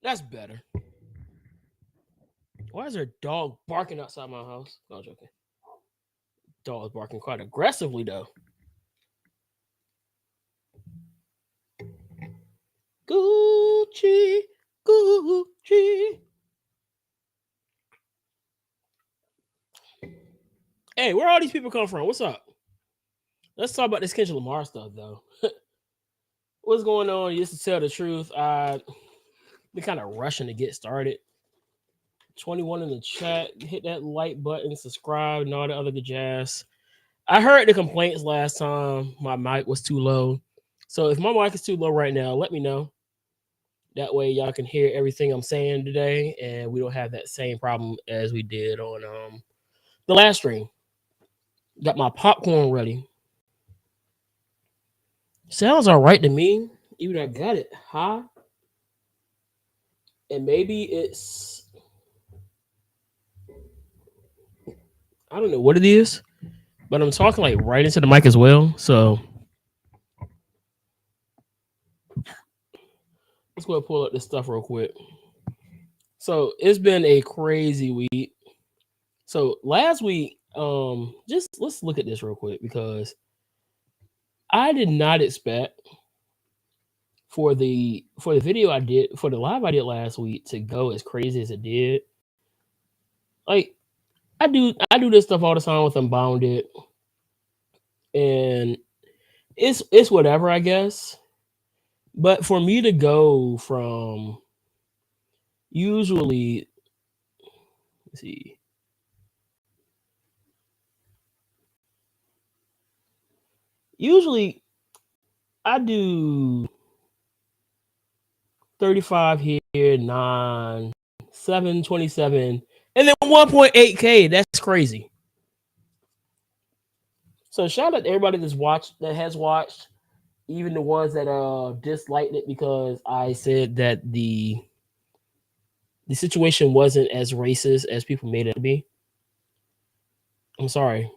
That's better. Why is there a dog barking outside my house? No, I'm joking. Dog barking quite aggressively though. Gucci, Gucci. Hey, where all these people come from? What's up? Let's talk about this Kendrick Lamar stuff though. What's going on? Just to tell the truth, I been kind of rushing to get started. 21 in the chat. Hit that like button, subscribe, and all the other good jazz. I heard the complaints last time my mic was too low. So if my mic is too low right now, let me know. That way y'all can hear everything I'm saying today and we don't have that same problem as we did on the last stream. Got my popcorn ready. Sounds all right to me. Even I got it high. And maybe it's I don't know what it is, but I'm talking like right into the mic as well. So let's go ahead and pull up this stuff real quick. So it's been a crazy week. So last week, just let's look at this real quick because I did not expect for the video I did for the live I did last week to go as crazy as it did. Like I do this stuff all the time with Unbounded, and it's whatever I guess. But for me to go from usually, let's see, usually I do 35 here, 9, 7, 27, and then 1.8K. That's crazy. So shout out to everybody that has watched, even the ones that disliked it because I said that the situation wasn't as racist as people made it to be. I'm sorry.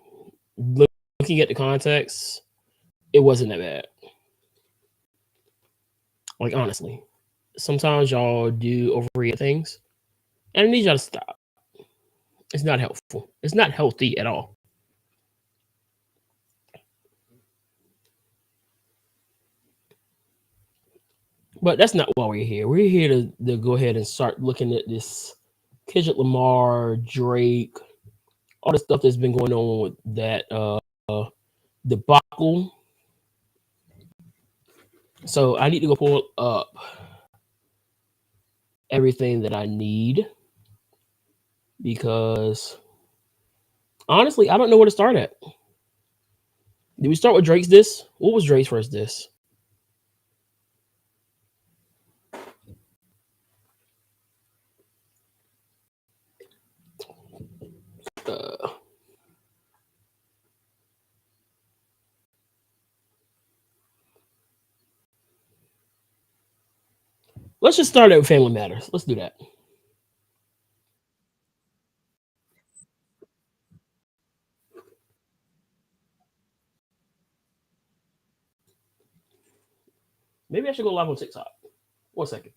Looking at the context, it wasn't that bad. Like honestly, sometimes y'all do overreact things, and I need y'all to stop. It's not helpful. It's not healthy at all. But that's not why we're here. We're here to go ahead and start looking at this Kendrick Lamar, Drake, all the stuff that's been going on with that debacle. So I need to go pull up everything that I need because honestly, I don't know where to start at. Did we start with Drake's diss? What was Drake's first diss? Uh, let's just start at Family Matters. Let's do that. Maybe I should go live on TikTok. 1 second.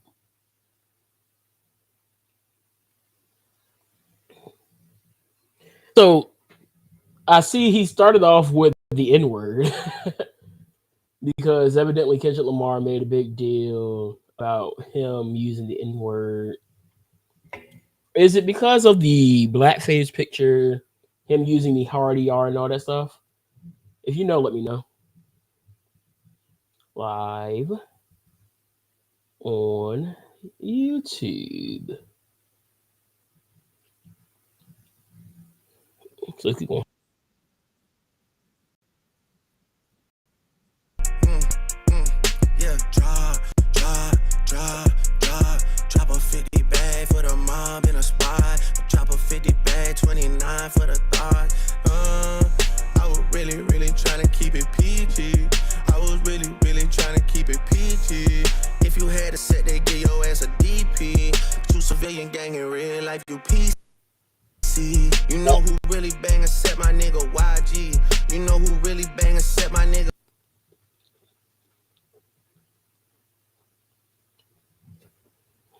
So I see he started off with the N word because evidently Kendrick Lamar made a big deal about him using the N word. Is it because of the blackface picture, him using the hard ER and all that stuff? If you know, let me know. Live on YouTube. So let's keep going. Yeah, drop a 50 bag for the mob in a spot. Drop a 50 bag, 29 for the thought. I was really trying to keep it PG. I was really trying to keep it PG. If you had a set, they give your ass a DP. You civilian gang in real life, you PC. You know who really bang and set my nigga YG. You know who really bang and set my nigga.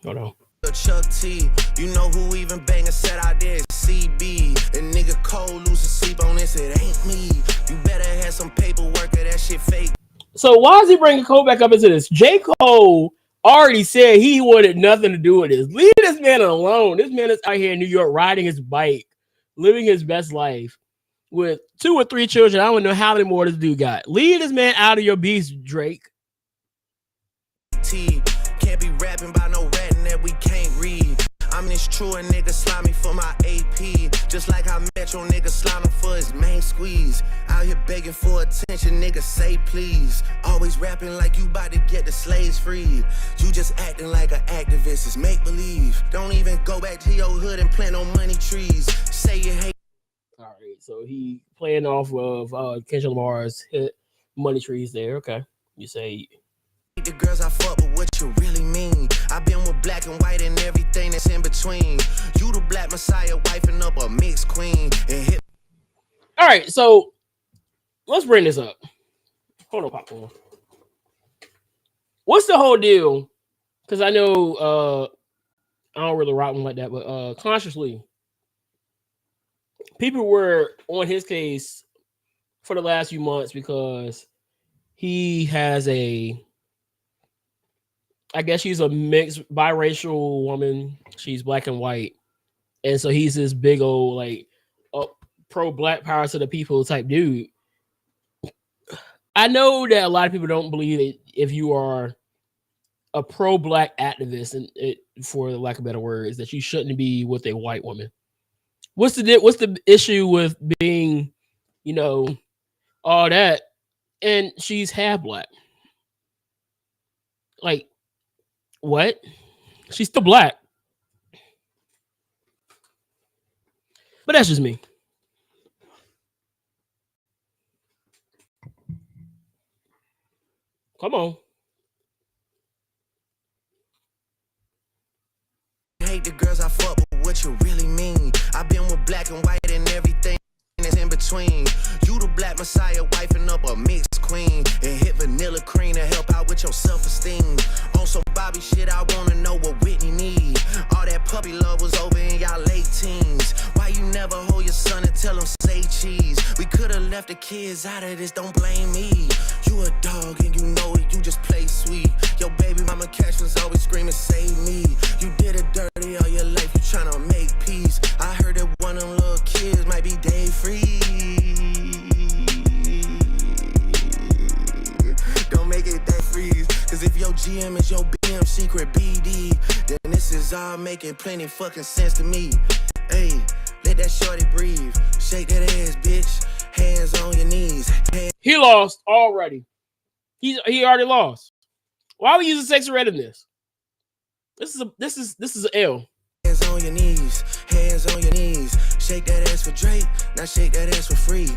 Hold on. Chuck T, you know who even bang a set out there? CB. And nigga Cole losing sleep on this, it ain't me. You better have some paperwork or that shit fake. So why is he bringing Cole back up into this? J. Cole already said he wanted nothing to do with this. Leave this man alone. This man is out here in New York riding his bike, living his best life with 2 or 3 children. I don't know how many more this dude got. Leave this man out of your beast, Drake. T, can't be rapping by no ratting that we can't read. I'm this true a nigga slimy for my AP. Just like how Metro nigga slimy for his main squeeze. Out here begging for attention, nigga say please. Always rapping like you about to get the slaves freed. You just acting like an activist, it's make believe. Don't even go back to your hood and plant no money trees. Say you hate. All right, so he playing off of Kendrick Lamar's hit Money Trees there. Okay, you say The girls I fuck, but what you really mean? I've been with black and white and everything that's in between. You the black messiah, wifing up a mixed queen and hit. all right, so let's bring this up. Hold on, popcorn. What's the whole deal? Because I know I don't really rock him like that, but consciously, people were on his case for the last few months because he has I guess she's a mixed biracial woman. She's black and white. And so he's this big old, like, pro black power to the people type dude. I know that a lot of people don't believe that if you are a pro black activist, and for lack of better words, that you shouldn't be with a white woman. What's the issue with being, all that, and she's half black? Like, what? She's still black. But that's just me. Come on. Hate the girls I fuck, but what you really mean? I've been with black and white and everything that's in between. You the black messiah, wifing up a mixed queen and hit vanilla cream to help out with your self-esteem. On some Bobby shit, I wanna know what Whitney need. All that puppy love was over in y'all late teens. Why you never hold your son and tell him say cheese? We could've left the kids out of this, don't blame me. You a dog and you know it, you just play sweet. Your baby mama cash was always screaming, save me. You did it dirty all your life, you tryna make peace. I heard that one of them little kids might be day free. Don't make it that freeze. Cause if your GM is your BM secret BD, then this is all making plenty fucking sense to me. Hey, let that shorty breathe. Shake that ass, bitch. Hands on your knees. He lost already. He already lost. Why are we using sex red in this? This is an L. Hands on your knees. Hands on your knees. Shake that ass for Drake. Now shake that ass for free.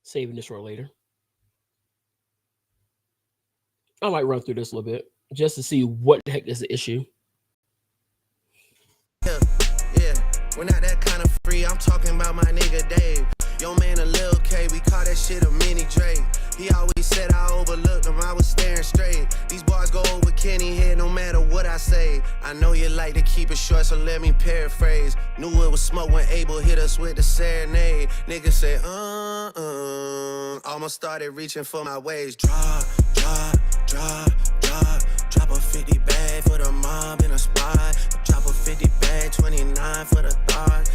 Saving this for later. I might run through this a little bit just to see what the heck is the issue. Yeah, we're not that kind of free. I'm talking about my nigga Dave. Yo man, a Lil K, we call that shit a mini Drake. He always said I overlooked him, I was staring straight. These bars go over Kenny head no matter what I say. I know you like to keep it short, so let me paraphrase. Knew it was smoke when Abel hit us with the serenade. Niggas say, almost started reaching for my waist. Drop a 50 bag for the mob in a spot. Drop a 50 bag, 29 for the thought.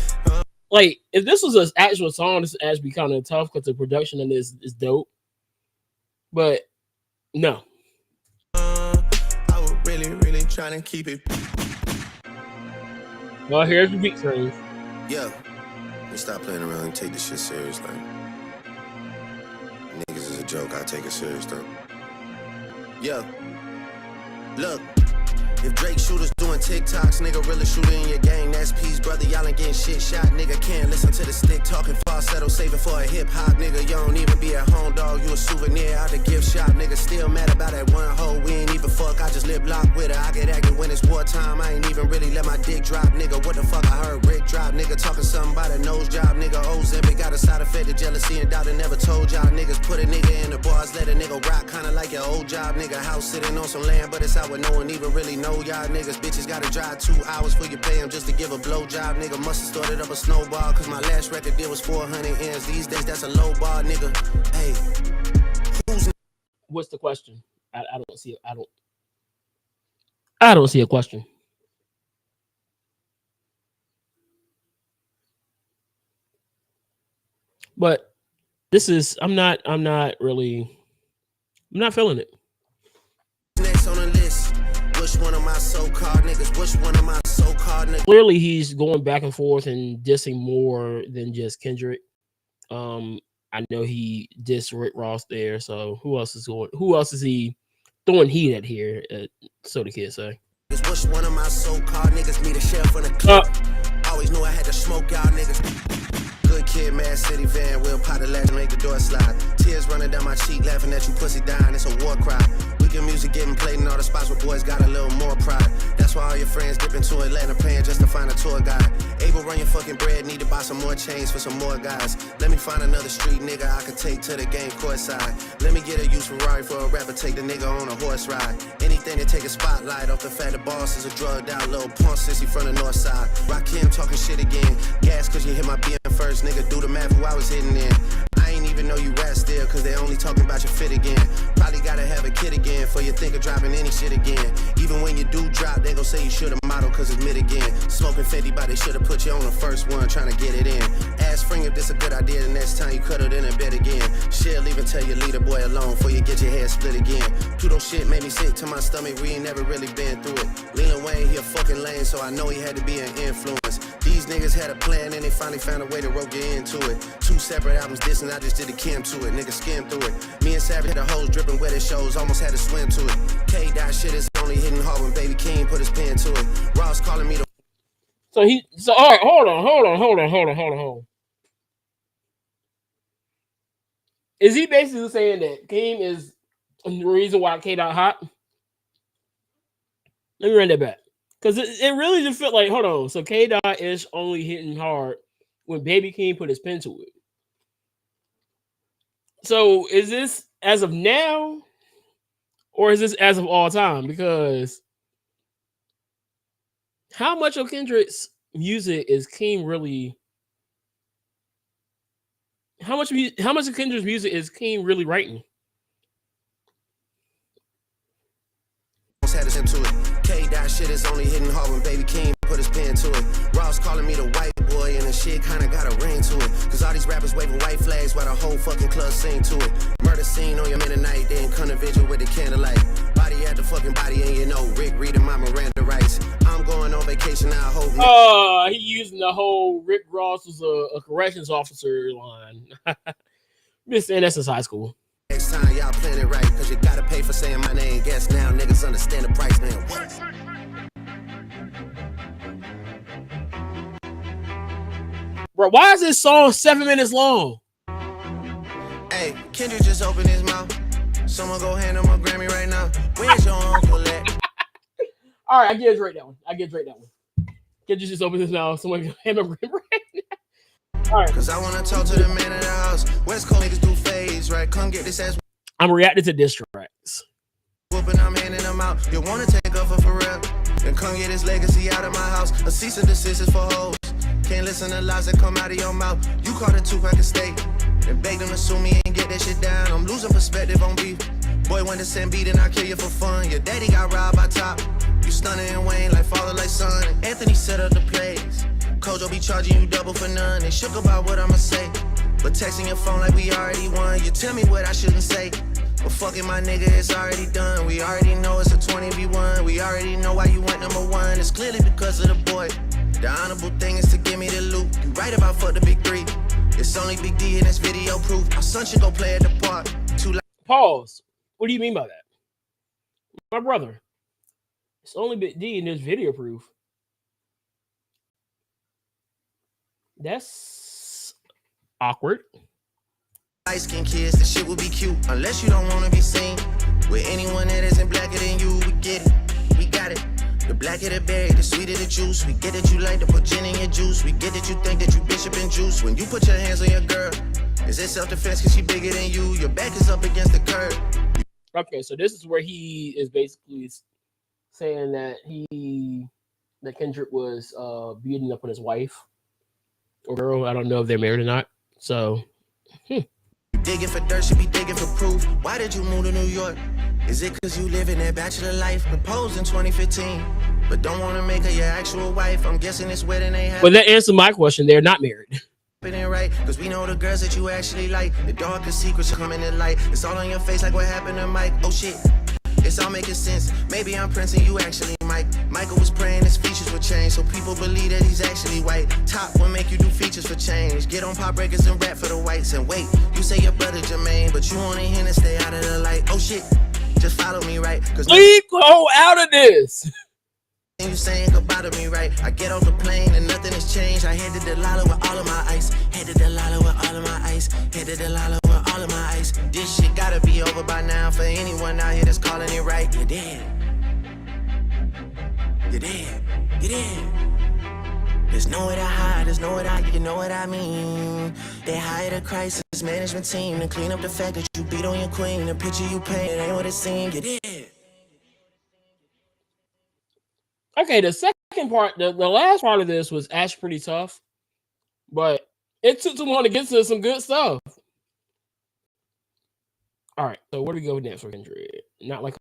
Like, if this was an actual song, this would actually be kind of tough because the production in this is dope. But no. I was really trying to keep it. Well, here's the beat train. Yeah. We stop playing around and take this shit serious, like. Niggas is a joke, I take it serious though. Yeah. Look, If Drake shooters doing TikToks, nigga really shooting in your gang. That's peace, brother. Y'all ain't getting shit shot. Nigga can't listen to the stick talking falsetto, saving for a hip hop. Nigga, you don't even be at home, dog. You a souvenir out the gift shop. Nigga still mad about that one hoe. We ain't even fuck. I just live block with her. I get active when it's wartime. I ain't even really let my dick drop. Nigga, what the fuck? I heard Rick drop. Nigga talking something about a nose job. Nigga, Ozempic got a side effect of jealousy and doubt and never told y'all. Niggas put a nigga in the bars, let a nigga rock, kinda like your old job. Nigga, house sitting on some land, but it's out where no one even really know y'all. Niggas, bitches gotta drive 2 hours for you pay them just to give a blowjob. Nigga must have started up a snowball, cause my last record deal was 400 M's. These days, that's a low bar, nigga. Hey, what's the question? I don't see it. I don't see a question. But this is I'm not feeling it. Next on the list. Which one of my so-called niggas? Which one of my so-called niggas? Clearly he's going back and forth and dissing more than just Kendrick. I know he dissed Rick Ross there, so who else is he throwing heat at here? So the kids say. Which one of my so-called niggas need a sheriff on the clip? Always knew I had to smoke y'all niggas. Good kid, Mad City van, Will pot the latch, make the door slide. Tears running down my cheek, laughing at you pussy dying, it's a war cry. Weekend music getting played in all the spots where boys got a little more pride. That's why all your friends dip into Atlanta paying just to find a tour guide. Able run your fucking bread, need to buy some more chains for some more guys. Let me find another street nigga I could take to the game courtside. Let me get a used Ferrari for a rapper, take the nigga on a horse ride. Anything to take a spotlight off the fact the boss is a drugged out little punk sissy from the north side. Rakim talking shit again, gas cause you hit my BM first, nigga do the math who I was hitting in. I ain't even know you rap still, cause they only talking about your fit again. Probably gotta have a kid again, for you think of dropping any shit again. Even when you do drop, they gon' say you should've modeled, cause it's mid again. Smoking 50, but they should've put you on the first one, trying to get it in. Ask Spring if this a good idea, the next time you cuddled in a bed again. She'll even tell your leader boy alone, before you get your head split again. Pluto shit made me sick to my stomach, we ain't never really been through it. Lil Wayne, he a fucking lame, so I know he had to be an influence. These niggas had a plan, and they finally found a way to rope you into it. 2 separate albums dissing, I just did a Kim to it, nigga skim through it. Me and Savage had the hoes dripping wet at shows, almost had to swim to it. K-Dot shit is only hitting hard when Baby King put his pen to it. Ross calling me the... So all right, hold on. Is he basically saying that Keem is the reason why K-Dot hot? Let me run that back. Because it really just felt like, hold on, so K-Dot is only hitting hard when Baby King put his pen to it. So is this as of now, or is this as of all time? Because how much of Kendrick's music is King really? How much of Kendrick's music is King really writing? K-Dot shit is only hitting hard when Baby King put his pen to it. Ross calling me the white boy, and the shit kinda got a ring to it. Cause all these rappers waving white flags while the whole fucking club sing to it. Murder scene on your midnight, then come to vigil with the candlelight. Body at the fucking body, and you know Rick reading my Miranda rights. I'm going on vacation, I hope. He using the whole Rick Ross was a corrections officer line. Been saying that since high school. Next time y'all plan it right, cause you gotta pay for saying my name. Guess now niggas understand the price, man. What? Bro, why is this song 7 minutes long? Hey, Kendrick just opened his mouth. Someone go hand him a Grammy right now. Where's your uncle at? All right, I get Drake that one. Kendrick just opened his mouth. Someone go hand him a Grammy right now. All right. Cause I wanna talk to the man in the house. West Coast niggas do phase, right? Come get this ass. I'm reacting to diss tracks. Whooping, I'm handing them out. You wanna take up for Pharrell? Then come get his legacy out of my house. A cease and desist is for hoes. Can't listen to lies that come out of your mouth. You caught a 2-pack of steak. And beg them to sue me and get that shit down. I'm losing perspective on beef. Boy, when the send beat and I kill you for fun. Your daddy got robbed by Top. You stunning and Wayne like father, like son. Anthony set up the plays. Kojo be charging you double for none. They shook about what I'ma say. But texting your phone like we already won. You tell me what I shouldn't say. But fucking my nigga, it's already done. We already know it's a 20v1. We already know why you went number 1. It's clearly because of the boy. The honorable thing is to give me the loot. You right about fuck the big 3. It's only Big D and it's video proof. Our son should go play at the park. Too loud. Pause. What do you mean by that? My brother. It's only Big D and there's video proof. That's awkward. Light skin kids, the shit will be cute. Unless you don't wanna be seen with anyone that isn't blacker than you. We get it, we got it. The blacker the berry, the sweeter the juice. We get that you like to put gin in your juice. We get that you think that you bishop and juice. When you put your hands on your girl, is it self-defense cause she bigger than you? Your back is up against the curb. Okay, so this is where he is basically saying that Kendrick was beating up on his wife or girl. I don't know if they're married or not. So digging for dirt, should be digging for proof. Why did you move to New York? Is it cause you live in that bachelor life? Proposed in 2015, but don't want to make her your actual wife. I'm guessing this wedding ain't happening. Well, that answered my question. They're not married. Right, cause we know the girls that you actually like. The darkest secrets are coming to light. It's all on your face like what happened to Mike. Oh shit, it's all making sense. Maybe I'm Prince and you actually Mike. Michael was praying his features would change, so people believe that he's actually white. Top will make you do features for change. Get on pop breakers and rap for the whites. And wait, you say your brother Jermaine, but you only him to stay out of the light. Oh shit, just follow me, right? Cause leave Cole out of this. You saying goodbye to me, right? I get off the plane and nothing has changed. I headed to Lala with all of my ice. Headed to Lala with all of my ice. Headed to Lala with all of my ice. This shit gotta be over by now for anyone out here that's calling it right. You're dead. You're dead. You're dead. There's nowhere to hide. There's nowhere to hide. You know what I mean? They hired a crisis management team to clean up the fact that you beat on your queen. The picture you paint ain't what it seemed. You're dead. Okay, the second part, the last part of this was actually pretty tough, but it took too long to get to some good stuff. All right, so where do we go next for Kendrick? Not Like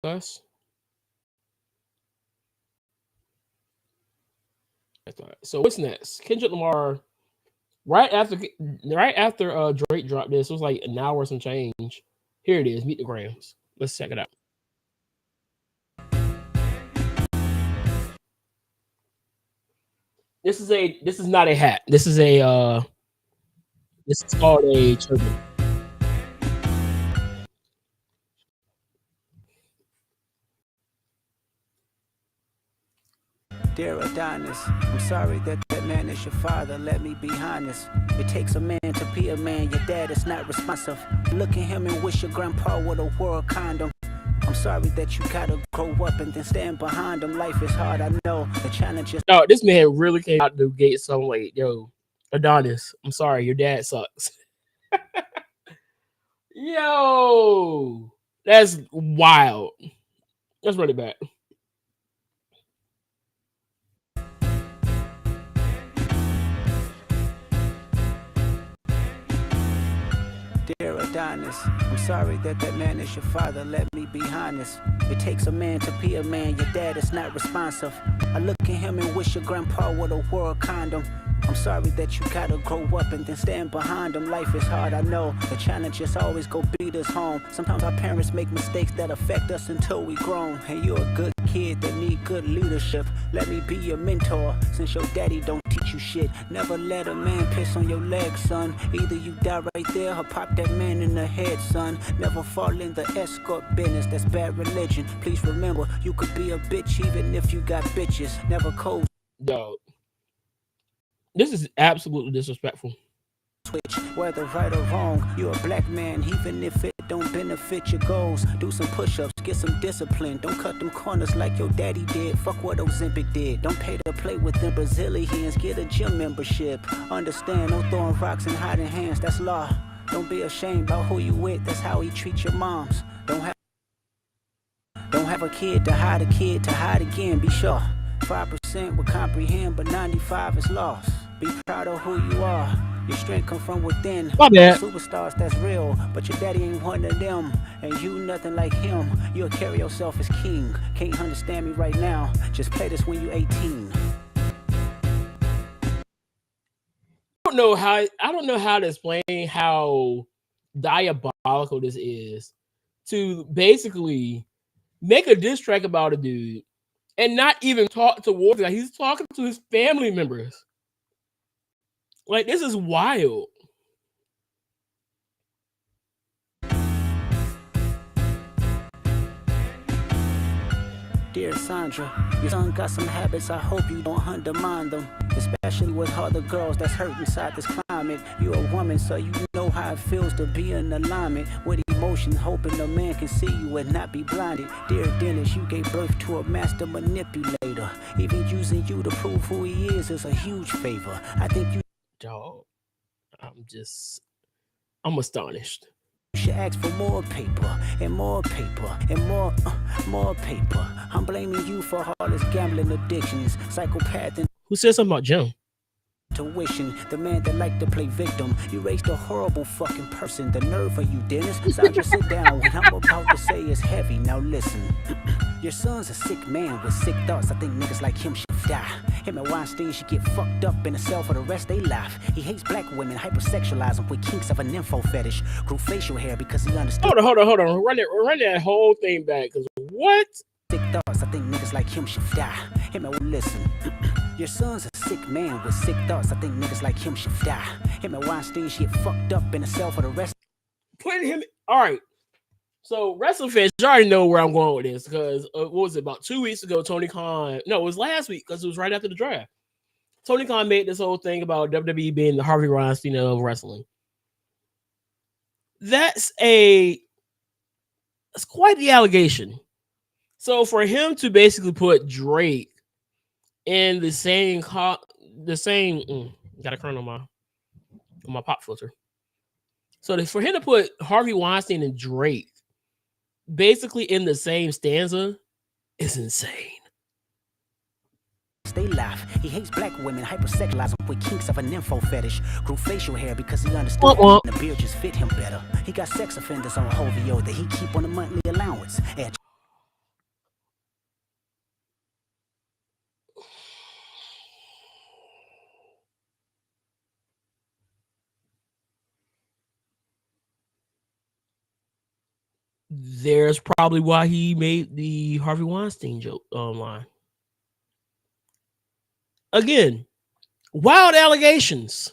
Us? So what's next? Kendrick Lamar, right after Drake dropped this, it was like an hour or some change. Here it is, Meet the Grams. Let's check it out. This is not a hat. This is called a turban. Dear Adonis, I'm sorry that man is your father. Let me be honest. It takes a man to be a man. Your dad is not responsive. Look at him and wish your grandpa would have wore a condom. I'm sorry that you gotta grow up and then stand behind them. Life is hard, I know. The challenge is. No, this man really came out the gate so late. Yo, Adonis, I'm sorry, your dad sucks. Yo, that's wild. Let's run it back. Dear Adonis, I'm sorry that man is your father. Let me be honest. It takes a man to be a man. Your dad is not responsive. I look at him and wish your grandpa would have wore a condom. I'm sorry that you gotta grow up and then stand behind them. Life is hard, I know. The challenges always go beat us home. Sometimes our parents make mistakes that affect us until we grown. And you're a good kid that need good leadership. Let me be your mentor, since your daddy don't teach you shit. Never let a man piss on your leg, son. Either you die right there or pop that man in the head, son. Never fall in the escort business, that's bad religion. Please remember, you could be a bitch even if you got bitches. Never cold. Yo, this is absolutely disrespectful. Switch, whether right or wrong, you're a black man, even if it don't benefit your goals. Do some push-ups, get some discipline. Don't cut them corners like your daddy did. Fuck what Ozempic did. Don't pay to play with them Brazilians. Get a gym membership. Understand, no throwing rocks and hiding hands. That's law. Don't be ashamed about who you with. That's how he treats your moms. Don't have a kid to hide again. Be sure 5% will comprehend, but 95 is lost. Be proud of who you are. Your strength come from within. My bad. Superstars, that's real, but your daddy ain't one of them. And you nothing like him. You'll carry yourself as king. Can't understand me right now. Just play this when you 18. I don't know how to explain how diabolical this is to basically make a diss track about a dude and not even talk towards him. He's talking to his family members. Like, this is wild. Dear Sandra, your son got some habits, I hope you don't undermine them. Especially with other girls that's hurt inside this climate. You're a woman, so you know how it feels to be in alignment with emotion, hoping a man can see you and not be blinded. Dear Dennis, you gave birth to a master manipulator. Even using you to prove who he is a huge favor. I think you Dog, I'm astonished. should ask for more paper and more paper and more paper. I'm blaming you for all his gambling addictions, psychopath and Who said something about Jim? tuition, the man that liked to play victim. You raised a horrible fucking person. The nerve of you, Dennis. Sandra, sit down. What I'm about to say is heavy. Now listen. Your son's a sick man with sick thoughts. I think niggas like him should die. Him and Weinstein should get fucked up in a cell for the rest of their life. He hates black women, hypersexualize them with kinks of a nympho fetish. Grew facial hair because he understood. Hold on. Run that whole thing back. Cause what? Sick thoughts. I think niggas like him should die. Him and listen. Your son's a sick man with sick thoughts. I think niggas like him should die. Him and Weinstein should get fucked up in a cell for the rest. Putting him. All right. So, wrestling fans, you already know where I'm going with this because what was it, about 2 weeks ago? Tony Khan, no, it was last week because it was right after the draft. Tony Khan made this whole thing about WWE being the Harvey Weinstein of wrestling. That's quite the allegation. So, for him to basically put Drake in the same, got a current on my pop filter. So, for him to put Harvey Weinstein and Drake basically in the same stanza is insane. They laugh. He hates black women, hypersexualize them with kinks of a nympho fetish. Grew facial hair because he understood the beard just fit him better. He got sex offenders on Hovio that he keep on a monthly allowance. There's probably why he made the Harvey Weinstein joke online. Again, wild allegations.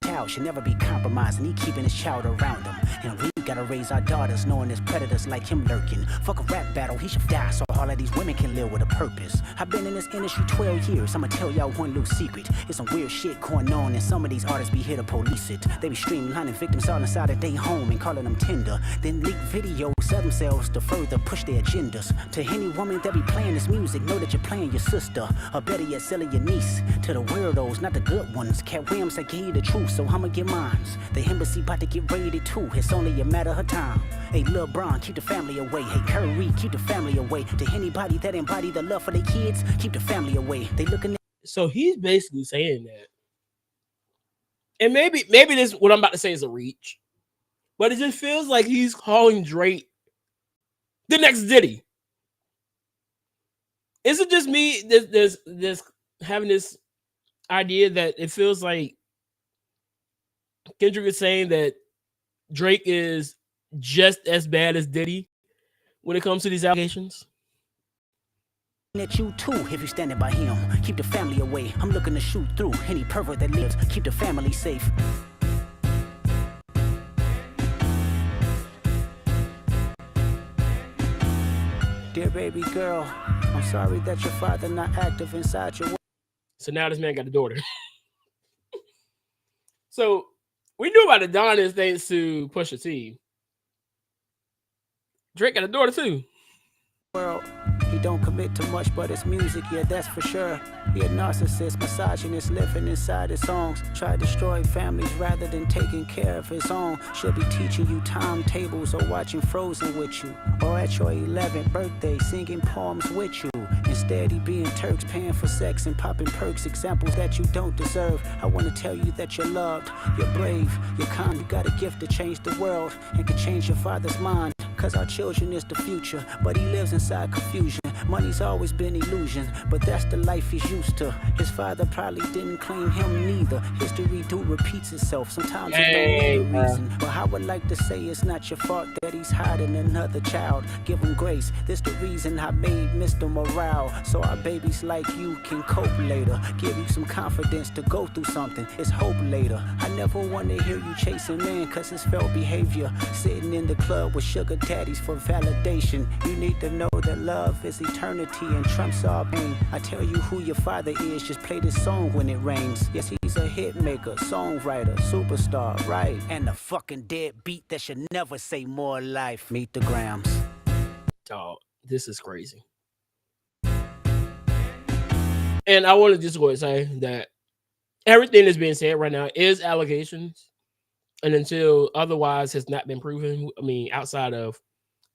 Child should never be compromised, and he keeping his child around him. And we gotta raise our daughters knowing there's predators like him lurking. Fuck a rap battle, he should die so all of these women can live with a purpose. I've been in this industry 12 years, I'ma tell y'all one little secret. It's some weird shit going on, and some of these artists be here to police it. They be streamlining victims all inside of their home and calling them tender. Then leak videos of themselves to further push their agendas. To any woman that be playing this music, know that you're playing your sister, or better yet, selling your niece. To the weirdos, not the good ones. Cat Williams, I gave you the truth, so I'ma get mines. The embassy about to get raided too, it's only a matter of time. Hey, LeBron, keep the family away. Hey, Curry, keep the family away. To anybody that embody the love for their kids, keep the family away. They looking at. So he's basically saying that. And maybe this, what I'm about to say is a reach, but it just feels like he's calling Drake the next Diddy. Is it just me this having this idea that it feels like Kendrick is saying that Drake is just as bad as Diddy when it comes to these allegations? At you too, if you're standing by him, keep the family away. I'm looking to shoot through any pervert that lives, keep the family safe. Dear baby girl, I'm sorry that your father not active inside your. So now this man got a daughter. So we knew about Adonis thanks to Pusha T. Drake got a daughter too. Well, he don't commit to much, but it's music, yeah, that's for sure. He a narcissist, misogynist, living inside his songs. Try to destroy families rather than taking care of his own. Should be teaching you timetables or watching Frozen with you. Or at your 11th birthday, singing poems with you. Instead, he being Turks, paying for sex and popping perks, examples that you don't deserve. I want to tell you that you're loved, you're brave, you're kind. You got a gift to change the world and can change your father's mind. Cause our children is the future, but he lives inside confusion. Money's always been illusion, but that's the life he's used to. His father probably didn't claim him neither. History do repeats itself, sometimes it don't need a reason. But I would like to say it's not your fault that he's hiding another child. Give him grace, this the reason I made Mr. Morale. So our babies like you can cope later. Give you some confidence to go through something, it's hope later. I never want to hear you chasing man, cause it's felt behavior. Sitting in the club with sugar daddies for validation. You need to know that love is is eternity and trumps all pain. I tell you who your father is, just play this song when it rains. Yes, he's a hit maker, songwriter, superstar, right? And a fucking dead beat that should never say more life. Meet the Grams. Oh, this is crazy. And I want to just go and say that everything that's being said right now is allegations. And until otherwise has not been proven, I mean, outside of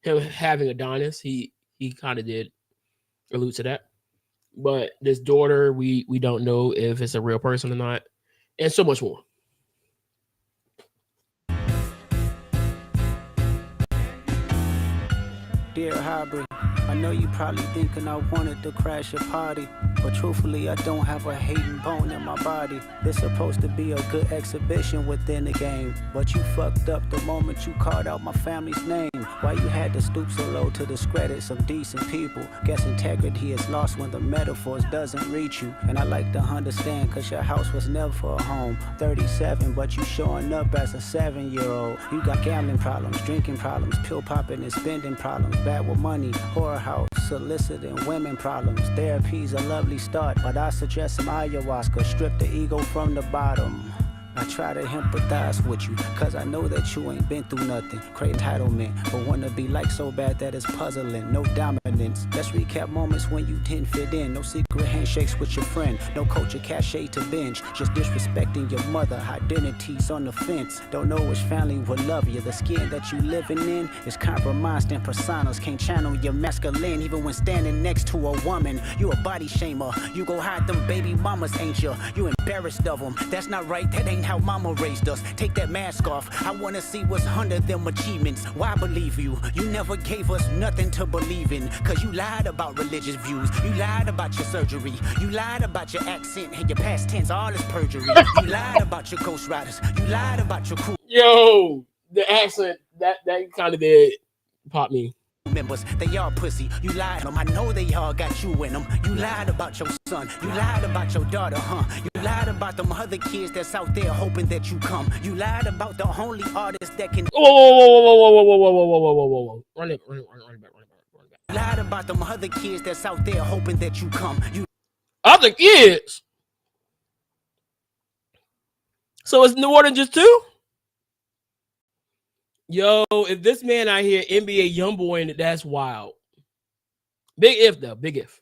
him having Adonis, he kind of did allude to that. But this daughter, we don't know if it's a real person or not, and so much more. Dear Hybrid, I know you probably thinking I wanted to crash your party, but truthfully I don't have a hating bone in my body. This supposed to be a good exhibition within the game, but you fucked up the moment you called out my family's name. Why you had to stoop so low to discredit some decent people? Guess integrity is lost when the metaphors doesn't reach you. And I like to understand, cause your house was never a home. 37, but you showing up as a 7-year-old. You got gambling problems, drinking problems, pill popping and spending problems, bad with money, horror house, soliciting women problems. Therapy's a lovely start, but I suggest some ayahuasca, strip the ego from the bottom. I try to empathize with you, cause I know that you ain't been through nothing. Crave entitlement, but wanna be like so bad that it's puzzling. No dominance. Let's recap moments when you didn't fit in. No secret handshakes with your friend. No culture cachet to binge. Just disrespecting your mother. Identities on the fence. Don't know which family will love you. The skin that you living in is compromised in personas. Can't channel your masculine even when standing next to a woman. You a body shamer. You go hide them baby mamas, ain't you? You embarrassed of them. That's not right. That ain't how mama raised us. Take that mask off. I wanna see what's under them achievements. Why believe you? You never gave us nothing to believe in. Cause you lied about religious views. You lied about your surgery. You lied about your accent and your past tense. All is perjury. You lied about your ghost riders. You lied about your crew. Yo, the accent, that kind of did pop me. Members, they all pussy. You lied to them. I know they all got you in them. You lied about your son. You lied about your daughter, huh? You lied about them other kids that's out there hoping that you come. You lied about the only artist that can. Whoa. Run it back. You lied about them other kids that's out there hoping that you come. You other kids. So it's more than just two? Yo, if this man out here NBA YoungBoy, that's wild. Big if though, big if.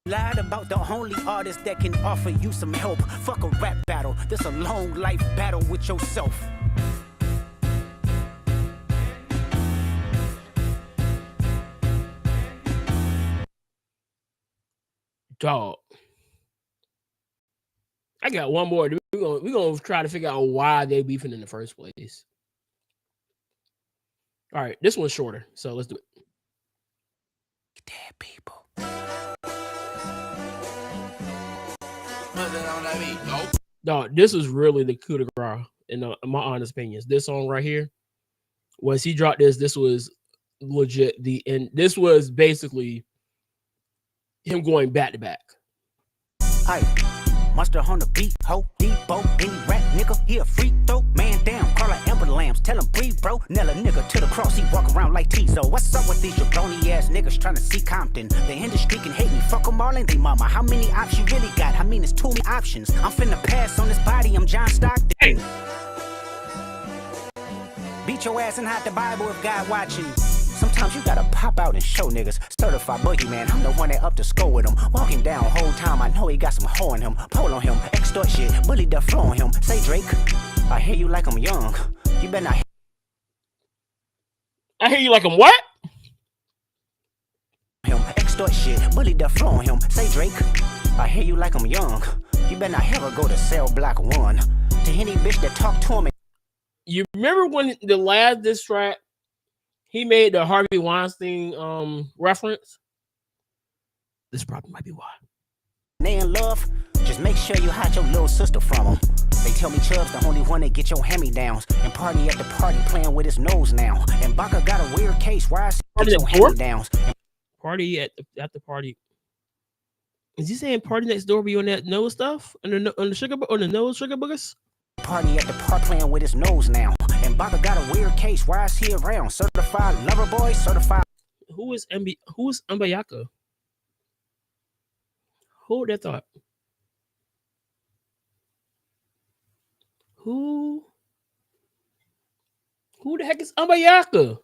Lied about the only artist that can offer you some help. Fuck a rap battle. This a long life battle with yourself. Dog. I got one more. We're gonna try to figure out why they beefing in the first place. All right, this one's shorter, so let's do it. Dead people. Dog, this is really the coup de grace, in my honest opinions. This song right here, once he dropped this was legit. This was basically him going back to back. Aye. Monster on the beat, ho, Debo, any rap nigga, he a freak throw, man down, call her Amber Lambs, tell him breathe, bro, nail a nigga to the cross, he walk around like Tizo. What's up with these jabroni ass niggas trying to see Compton? The industry can hate me, fuck them all and they mama. How many options you really got? I mean, it's too many options. I'm finna pass on this body, I'm John Stockton. Hey. Beat your ass and hide the Bible if God watching. Sometimes you gotta pop out and show niggas. Certified boogeyman, I'm the one that up to score with him. Walking down whole time, I know he got some hoe in him. Pole on him, extort shit, bully the flow on him. Say Drake, I hear you like I'm young. You better not. I hear you like I'm what? Him, extort shit, bully the flow on him. Say Drake, I hear you like I'm young. You better not ever go to cell block 1. To any bitch that talk to him. You remember when the last diss track, he made the Harvey Weinstein reference? This probably might be why. They in love, just make sure you hide your little sister from them. They tell me Chubb's the only one that get your hand-me-downs. And party at the party playing with his nose now. And Baca got a weird case, why is he get your hand-me-downs? Party at the party. Is he saying party next door be on that nose stuff? On the sugar on the nose sugar boogers? Party at the park playing with his nose now. And Baca got a weird case, why is he around? Certified lover boy, certified. Who is Mbayaka? Who would that thought? Who the heck is Mbayaka?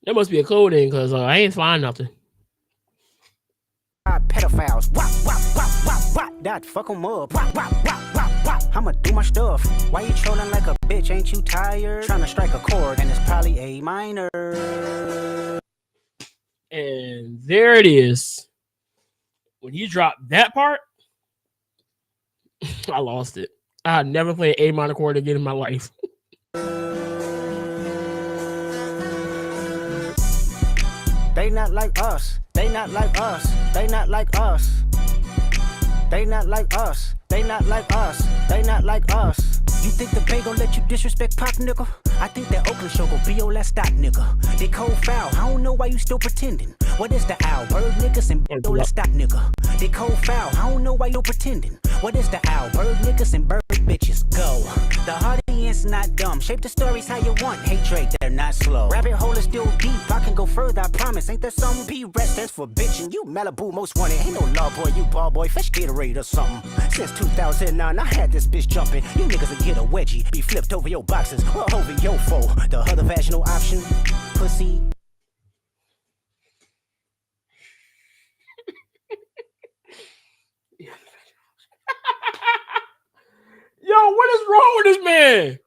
That must be a code in because I ain't find nothing. Pedophiles. Wop, wop, wop, wop, wop. That fuck 'em up. Wop, wop, wop, wop, wop. I'ma do my stuff. Why you trolling like a bitch? Ain't you tired? Trying to strike a chord and it's probably A minor. And there it is. When you drop that part, I lost it. I never played A minor chord again in my life. They not like us. They not like us. They not like us. They not like us. They not like us. They not like us. You think the Bay gon' let you disrespect Pop, nigga? I think that Oakland show gon' be your last stop, nigga. They cold foul. I don't know why you still pretending. What is the owl? Bird niggas and bird last stop, nigga. They cold foul. I don't know why you pretending. What is the owl? Bird niggas and bird bitches. Go. The audience not dumb. Shape the stories how you want. Hey Drake, they're not slow. Rabbit hole is still deep. I can go further, I promise. Ain't there some P-rest that's for bitching? You Malibu most wanted. Ain't no law boy, you ball boy. Fresh Gatorade or something. Since 2009, I had this bitch jumping. You niggas will get a wedgie. Be flipped over your boxes or over your foe. The other vaginal option, pussy. Yo, what is wrong with this man?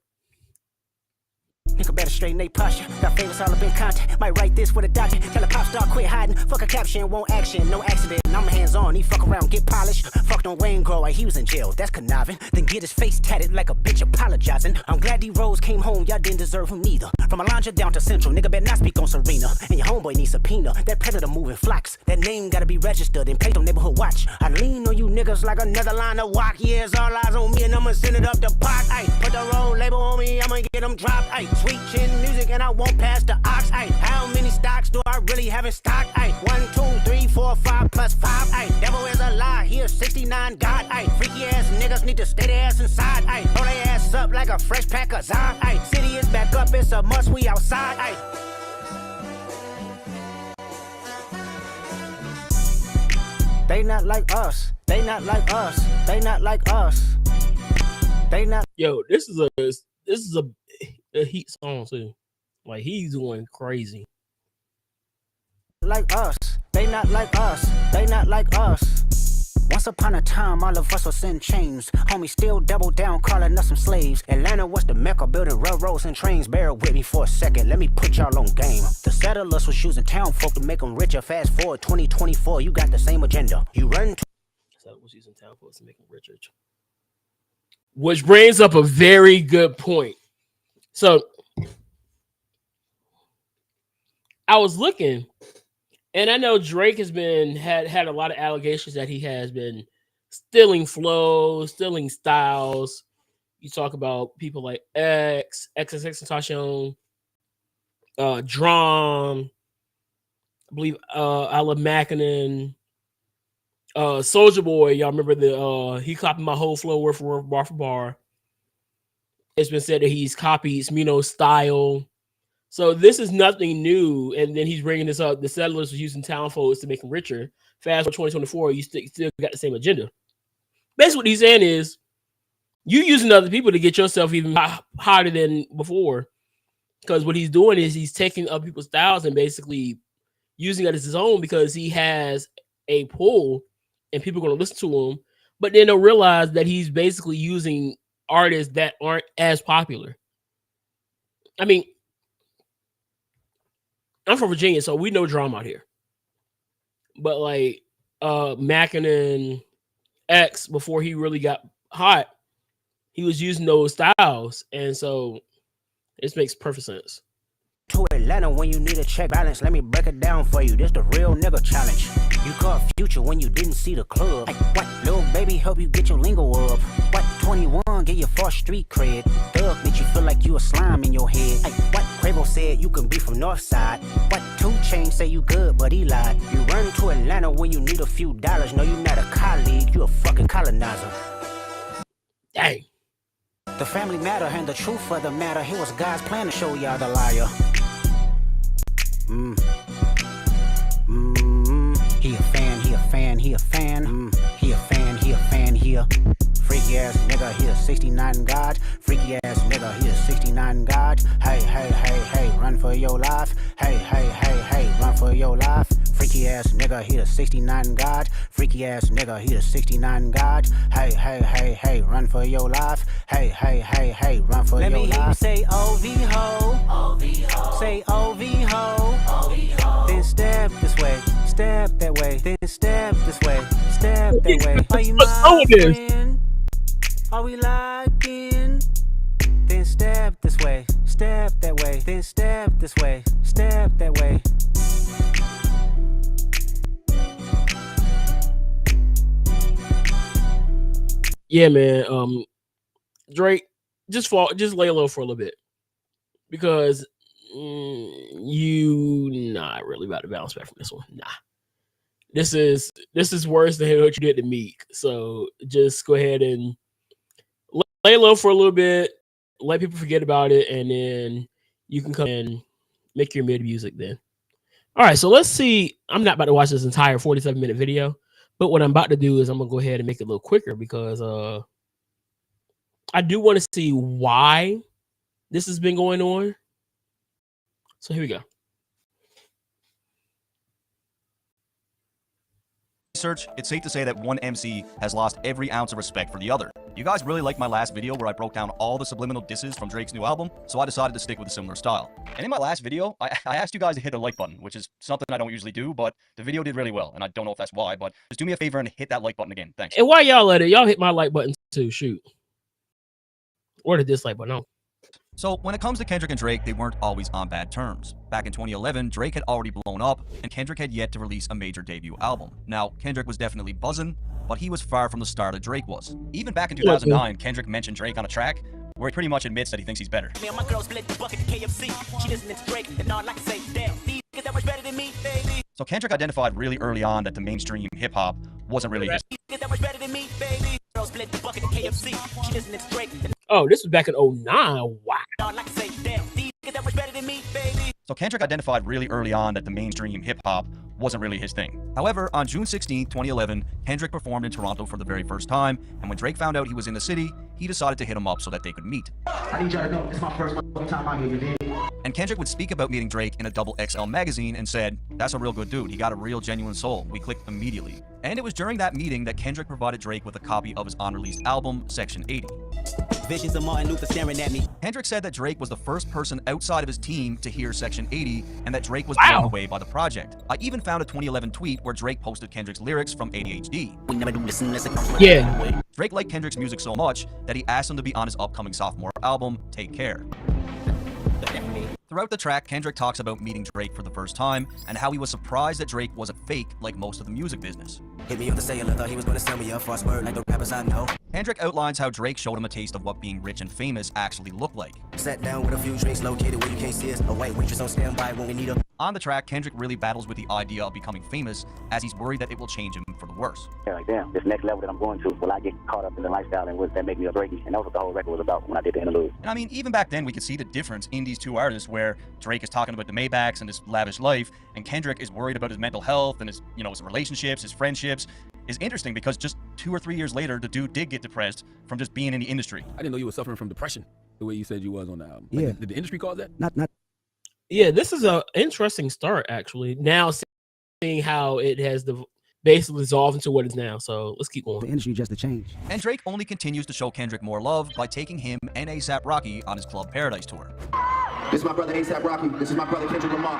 Nigga better straighten they posture. Got famous all up in content. Might write this with a doctor. Tell a pop star quit hiding. Fuck a caption, won't action. No accident. I'm hands on. He fuck around, get polished. Fucked on Wayne Grow like he was in jail. That's conniving. Then get his face tatted like a bitch apologizing. I'm glad D-Rose came home. Y'all didn't deserve him neither. From Alondra down to Central. Nigga better not speak on Serena. And your homeboy needs subpoena. That predator moving flocks. That name gotta be registered and paid on neighborhood watch. I lean on you niggas like another line of walk. Yeah, it's all eyes on me and I'ma send it up the pot. Ay, put the roll label on me. I'ma get them dropped. Ay, sweet chin music and I won't pass the ox. Ay, how many stocks do I really have in stock? Ay, 1, 2, 3, 4, 5 plus 5. Ay, devil is a lie. Here 69 God. Ay, freaky ass niggas need to stay their ass inside. Ay, roll their ass up like a fresh pack of Zod. Ay, city is back up. It's a must. We outside. Ay. They not like us. They not like us. They not like us. They not. Yo, this is a heat song too. Like he's going crazy. Like us. They not like us. They not like us. Once upon a time, all of us was in chains. Homie still double down, calling us some slaves. Atlanta was the mecca, building railroads and trains. Bear with me for a second, let me put y'all on game. The settlers was using town folk to make them richer. Fast forward 2024, you got the same agenda. You run to... Settlers was using town folks to make them richer. Which brings up a very good point. So, I was looking... And I know Drake has been had a lot of allegations that he has been stealing flows, stealing styles. You talk about people like XXXTentacion, Drum, I believe Ala Mackinnon, Soulja Boy. Y'all remember he copied my whole flow word for word, bar for bar. It's been said that he's copied Smino's style. So this is nothing new, and then he's bringing this up. The settlers was using town folks to make them richer. Fast forward 2024, you still got the same agenda. Basically, what he's saying is, you using other people to get yourself even hotter than before. Because what he's doing is he's taking other people's styles and basically using it as his own because he has a pull, and people are going to listen to him. But then they'll realize that he's basically using artists that aren't as popular. I mean, I'm from Virginia, so we know Drum out here. But like Mackinnon X, before he really got hot, he was using those styles. And so this makes perfect sense. To Atlanta when you need a check balance, let me break it down for you. This the real nigga challenge. You caught Future when you didn't see the club. Like, what, little baby, help you get your lingo up. What, 21, get your first street cred. Thug, make you feel like you a slime in your head. Like, what, Quavo said you can be from Northside. What, 2 Chainz say you good, but he lied. You run to Atlanta when you need a few dollars. No, you not a colleague, you a fucking colonizer. Dang. The family matter and the truth of the matter. Here was God's plan to show y'all the liar. He a fan, he a fan, he a fan. He a fan, he a fan, he a freaky ass nigga, he a 69 God. Freaky ass nigga, he a 69 God. Hey, hey, hey, hey, run for your life. Hey, hey, hey, hey, run for your life. Freaky ass nigga, he a 69 God. Freaky ass nigga, he a 69 God. Hey, hey, hey, hey, run for your life. Hey, hey, hey, hey, run for your life. Let me hear you say OV ho. OV ho. Say OV ho. OV ho. Then step this way. Step that way. Then step this way. Step that way. Are you my friend? Are we locked in? Then step this way. Step that way. Then step this way. Step that way. Yeah, man. Drake, just lay low for a little bit, because you not really about to bounce back from this one. Nah, this is worse than what you did to Meek. So just go ahead and lay low for a little bit, let people forget about it, and then you can come and make your mid music then. All right, so let's see. I'm not about to watch this entire 47-minute video, but what I'm about to do is I'm gonna go ahead and make it a little quicker, because I do want to see why this has been going on. So here we go. Research, it's safe to say that one MC has lost every ounce of respect for the other. You guys really liked my last video where I broke down all the subliminal disses from Drake's new album, so I decided to stick with a similar style. And in my last video, I asked you guys to hit the like button, which is something I don't usually do, but the video did really well, and I don't know if that's why, but just do me a favor and hit that like button again. Thanks. And while y'all at it, y'all hit my like button too, shoot. Or the dislike button, no. So when it comes to Kendrick and Drake, they weren't always on bad terms. Back in 2011, Drake had already blown up, and Kendrick had yet to release a major debut album. Now, Kendrick was definitely buzzing, but he was far from the star that Drake was. Even back in 2009, Kendrick mentioned Drake on a track where he pretty much admits that he thinks he's better. Me and my girl split the bucket to KFC. She listening to Drake, and all I can say, damn, these niggas that much better than me, baby. So Kendrick identified really early on that the mainstream hip-hop wasn't really his. These niggas that much better than me, baby. Girl split the bucket to KFC. She listening to Drake, and Oh, this was back in 09. Wow. all I can say, damn, these niggas that much better than me, baby. So Kendrick identified really early on that the mainstream hip-hop wasn't really his thing. However, on June 16, 2011, Kendrick performed in Toronto for the very first time, and when Drake found out he was in the city, he decided to hit him up so that they could meet. I need y'all to know, it's my first time out here, you dig? And Kendrick would speak about meeting Drake in a XXL magazine and said, "That's a real good dude. He got a real genuine soul." We clicked immediately. And it was during that meeting that Kendrick provided Drake with a copy of his unreleased album, Section 80. Visions of Martin Luther staring at me. Kendrick said that Drake was the first person outside of his team to hear Section 80, and that Drake was Wow. blown away by the project. I even found a 2011 tweet where Drake posted Kendrick's lyrics from ADHD. We never do this unless it comes with Yeah. Drake liked Kendrick's music so much that he asked him to be on his upcoming sophomore album, Take Care. Throughout the track, Kendrick talks about meeting Drake for the first time and how he was surprised that Drake wasn't fake like most of the music business. Hit me with the cellular, thought he was gonna sell me a false word like the rappers I know. Kendrick outlines how Drake showed him a taste of what being rich and famous actually looked like. Sat down with a few drinks located where you can't see us. A white waitress on standby when we need her. On the track, Kendrick really battles with the idea of becoming famous as he's worried that it will change him for the worse. Yeah, like, damn, this next level that I'm going to, will I get caught up in the lifestyle and would that make me a breaking? And that was what the whole record was about when I did the interlude. And I mean, even back then, we could see the difference in these two artists where Drake is talking about the Maybachs and his lavish life, and Kendrick is worried about his mental health and his, his relationships, his friendships. Is interesting because just 2 or 3 years later, the dude did get depressed from just being in the industry. I didn't know you were suffering from depression the way you said you was on the album. Yeah. Like, did the industry cause that? Not. Yeah, this is an interesting start, actually. Now seeing how it has basically dissolved into what it is now. So let's keep The going. industry just a change. And Drake only continues to show Kendrick more love by taking him and A$AP Rocky on his Club Paradise tour. This is my brother A$AP Rocky. This is my brother Kendrick Lamar.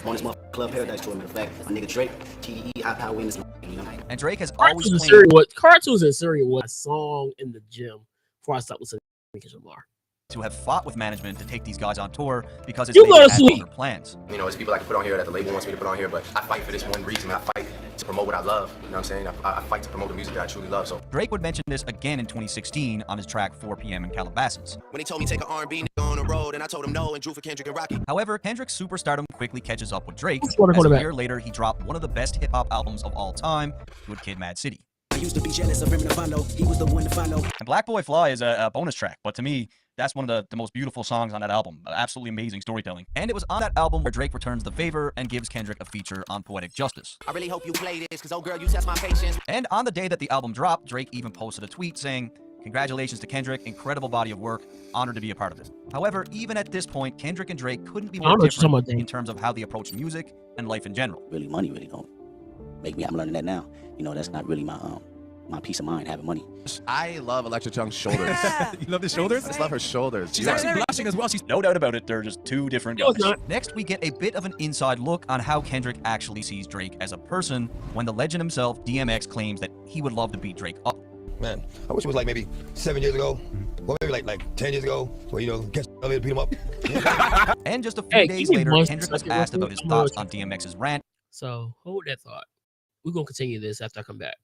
On this Club Paradise tour, matter of fact, my nigga Drake, TDE, high power witness, you know. And Drake has always Cartoons claimed in Syria was a song in the gym before I stopped listening to Kendrick Lamar. to have fought with management to take these guys on tour because his You label go to had sleep. other plans. You know, there's people I can put on here that the label wants me to put on here, but I fight for this one reason. I fight to promote what I love. You know what I'm saying? I fight to promote the music that I truly love. So Drake would mention this again in 2016 on his track 4 PM in Calabasas. When he told me take an R&B nigga on the road, and I told him no and drew for Kendrick and Rocky. However, Kendrick's superstardom quickly catches up with Drake. Who's the As a quarterback? year later, he dropped one of the best hip-hop albums of all time with Kid Mad City. I used to be jealous of him to follow. He was the one to follow. And Black Boy Fly is a bonus track, but to me, that's one of the most beautiful songs on that album. Absolutely amazing storytelling. And it was on that album where Drake returns the favor and gives Kendrick a feature on Poetic Justice. I really hope you play this, cause oh girl, you test my patience. And on the day that the album dropped, Drake even posted a tweet saying, "Congratulations to Kendrick, incredible body of work, honored to be a part of it." However, even at this point, Kendrick and Drake couldn't be more different in terms of how they approach music and life in general. Really, money really don't make me. I'm learning that now. You know, that's not really my peace of mind, having money. I love Electra Chung's shoulders. You love his shoulders? I just love her shoulders. She's actually blushing as well. She's No doubt about it, they're just two different No, it's guys. not. Next, we get a bit of an inside look on how Kendrick actually sees Drake as a person when the legend himself, DMX, claims that he would love to beat Drake up. Man, I wish it was like maybe 7 years ago, or maybe like 10 years ago, where, you know, catch and beat him up. And just a few Hey, days give me later, one Kendrick was second, asked real about his quick. thoughts on DMX's rant. So hold that thought. We're gonna continue this after I come back.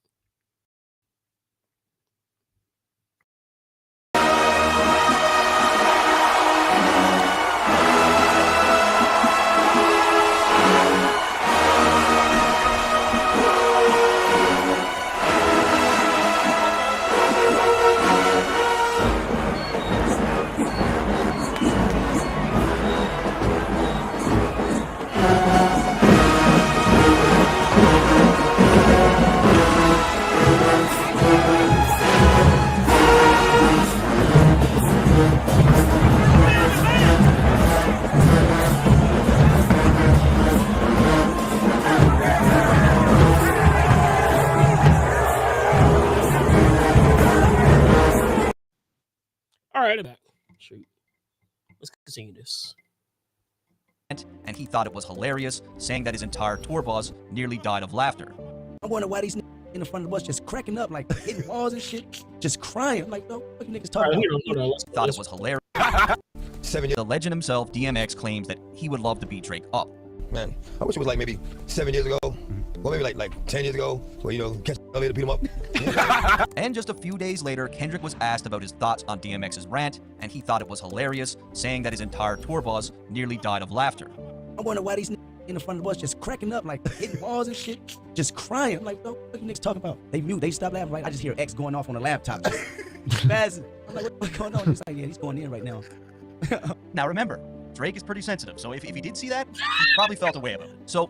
All right, I'm back. Shoot. Let's continue this. And he thought it was hilarious, saying that his entire tour bus nearly died of laughter. I wonder why these in the front of the bus just cracking up, like hitting walls and shit, just crying. I'm like, no, what you niggas All talking right, about? hold on. He thought it was hilarious. 7 years, The legend himself, DMX, claims that he would love to beat Drake up. man, I wish it was like maybe 7 years ago, or maybe like 10 years ago, where, you know, catch and beat him up. And just a few days later, Kendrick was asked about his thoughts on DMX's rant, and he thought it was hilarious, saying that his entire tour bus nearly died of laughter. I wonder why these in the front of the bus just cracking up, like hitting walls and shit, just crying. I'm like, no, what you niggas talking about? They mute, they stop laughing. Right? I just hear X going off on the laptop, just spazzing. I'm like, what's going on? He's like, yeah, he's going in right now. Now remember, Drake is pretty sensitive, so if he did see that, he probably felt a way about it. So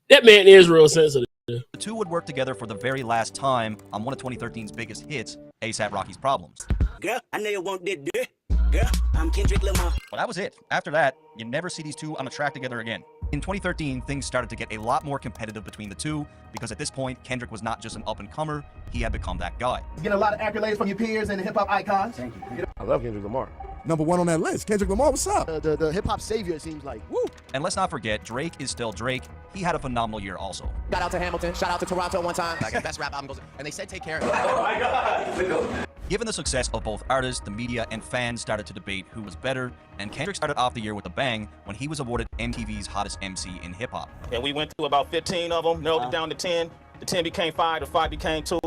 That man is real sensitive. the two would work together for the very last time on one of 2013's biggest hits, A$AP Rocky's Problems. Girl, I know you want that dick. Girl, I'm Kendrick Lamar. But that was it. After that, you never see these two on a track together again. In 2013, things started to get a lot more competitive between the two, because at this point, Kendrick was not just an up-and-comer, he had become that guy. You get a lot of accolades from your peers and the hip hop icons. Thank you. I love Kendrick Lamar. #1 on that list. Kendrick Lamar, what's up? The hip hop savior, it seems like. Woo. And let's not forget, Drake is still Drake. He had a phenomenal year also. Shout out to Hamilton, shout out to Toronto one time. Like, best rap album goes, and they said take care. Given the success of both artists, the media and fans started to debate who was better, and Kendrick started off the year with a bang when he was awarded MTV's hottest MC in hip-hop. And we went through about 15 of them, narrowed it down to 10. The 10 became 5, the 5 became 2.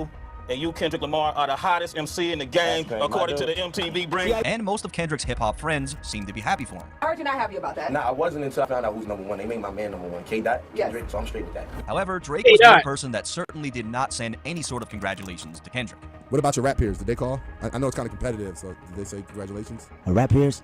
And you, Kendrick Lamar, are the hottest MC in the game, according to the MTV brain. And most of Kendrick's hip-hop friends seemed to be happy for him. I heard you're not happy about that. Nah, I wasn't until I found out who's #1. They made my man #1, K-Dot, Kendrick, so I'm straight with that. However, Drake was one person that certainly did not send any sort of congratulations to Kendrick. What about your rap peers? Did they call? I know it's kind of competitive, so did they say congratulations? My rap peers,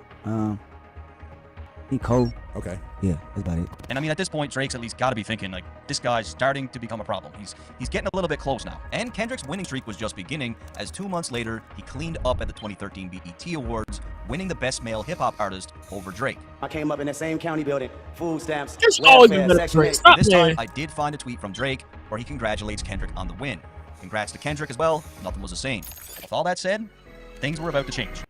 he cold. Okay. Yeah, that's about it. And I mean, at this point, Drake's at least got to be thinking, like, this guy's starting to become a problem. He's getting a little bit close now. And Kendrick's winning streak was just beginning, as 2 months later, he cleaned up at the 2013 BET Awards, winning the Best Male Hip-Hop Artist over Drake. I came up in that same county building, food stamps, Just all you welfare, Section 8. Stop, This man. time, I did find a tweet from Drake where he congratulates Kendrick on the win. Congrats to Kendrick as well, nothing was the same. With all that said, things were about to change.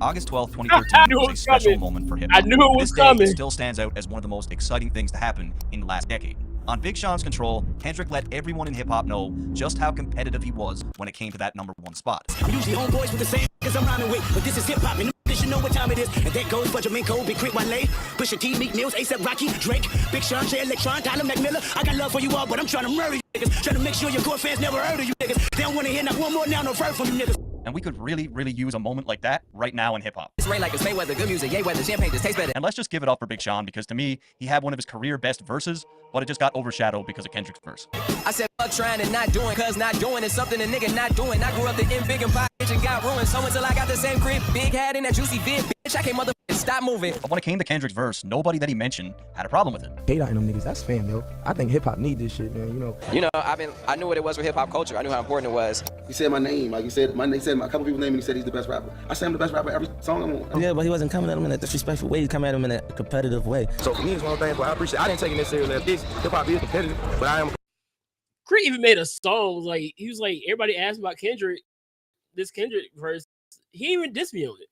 August 12, 2013 was a special moment for hip-hop. I knew it was This day coming. still stands out as one of the most exciting things to happen in the last decade. On Big Sean's Control, Kendrick let everyone in hip-hop know just how competitive he was when it came to that #1 spot. I'm usually homeboys with the same niggas I'm rhyming with, but this is hip hop and you should know what time it is. And that goes for Jamaica, Big Crit, Wale, Pusha T, Meek Mills, A$AP Rocky, Drake, Big Sean, Jay Electron, Tyler McMillan. I got love for you all, but I'm trying to murder you niggas. Trying to make sure your core fans never heard of you niggas. They don't want to hear not one more now, no verse from you niggas. And we could really, really use a moment like that right now in hip-hop. It's rain like it's Mayweather, good music, yay weather, champagne just tastes better. And let's just give it up for Big Sean, because to me, he had one of his career best verses, but it just got overshadowed because of Kendrick's verse. I said Trying and not doing, cause not doing is something a nigga not doing. I grew up in big and bitch and got ruined. So until I got the same crib, big hat in that juicy vid, bitch, I can't motherfucking stop moving. But when it came to Kendrick's verse, nobody that he mentioned had a problem with it. Hate out them niggas, that's fam, yo. I think hip hop need this shit, man, You know, I knew what it was with hip hop culture. I knew how important it was. He said my name, like he said my name, said a couple people's name, and he said he's the best rapper. I say I'm the best rapper every song I'm on. Yeah, but he wasn't coming at him in a disrespectful way. He coming at him in a competitive way. So for me, it's one thing, but I appreciate. I didn't take it necessarily as this. Hip hop is competitive, but I am. Crit even made a song. Like he was like, everybody asked about Kendrick, this Kendrick verse. He even dissed me on it.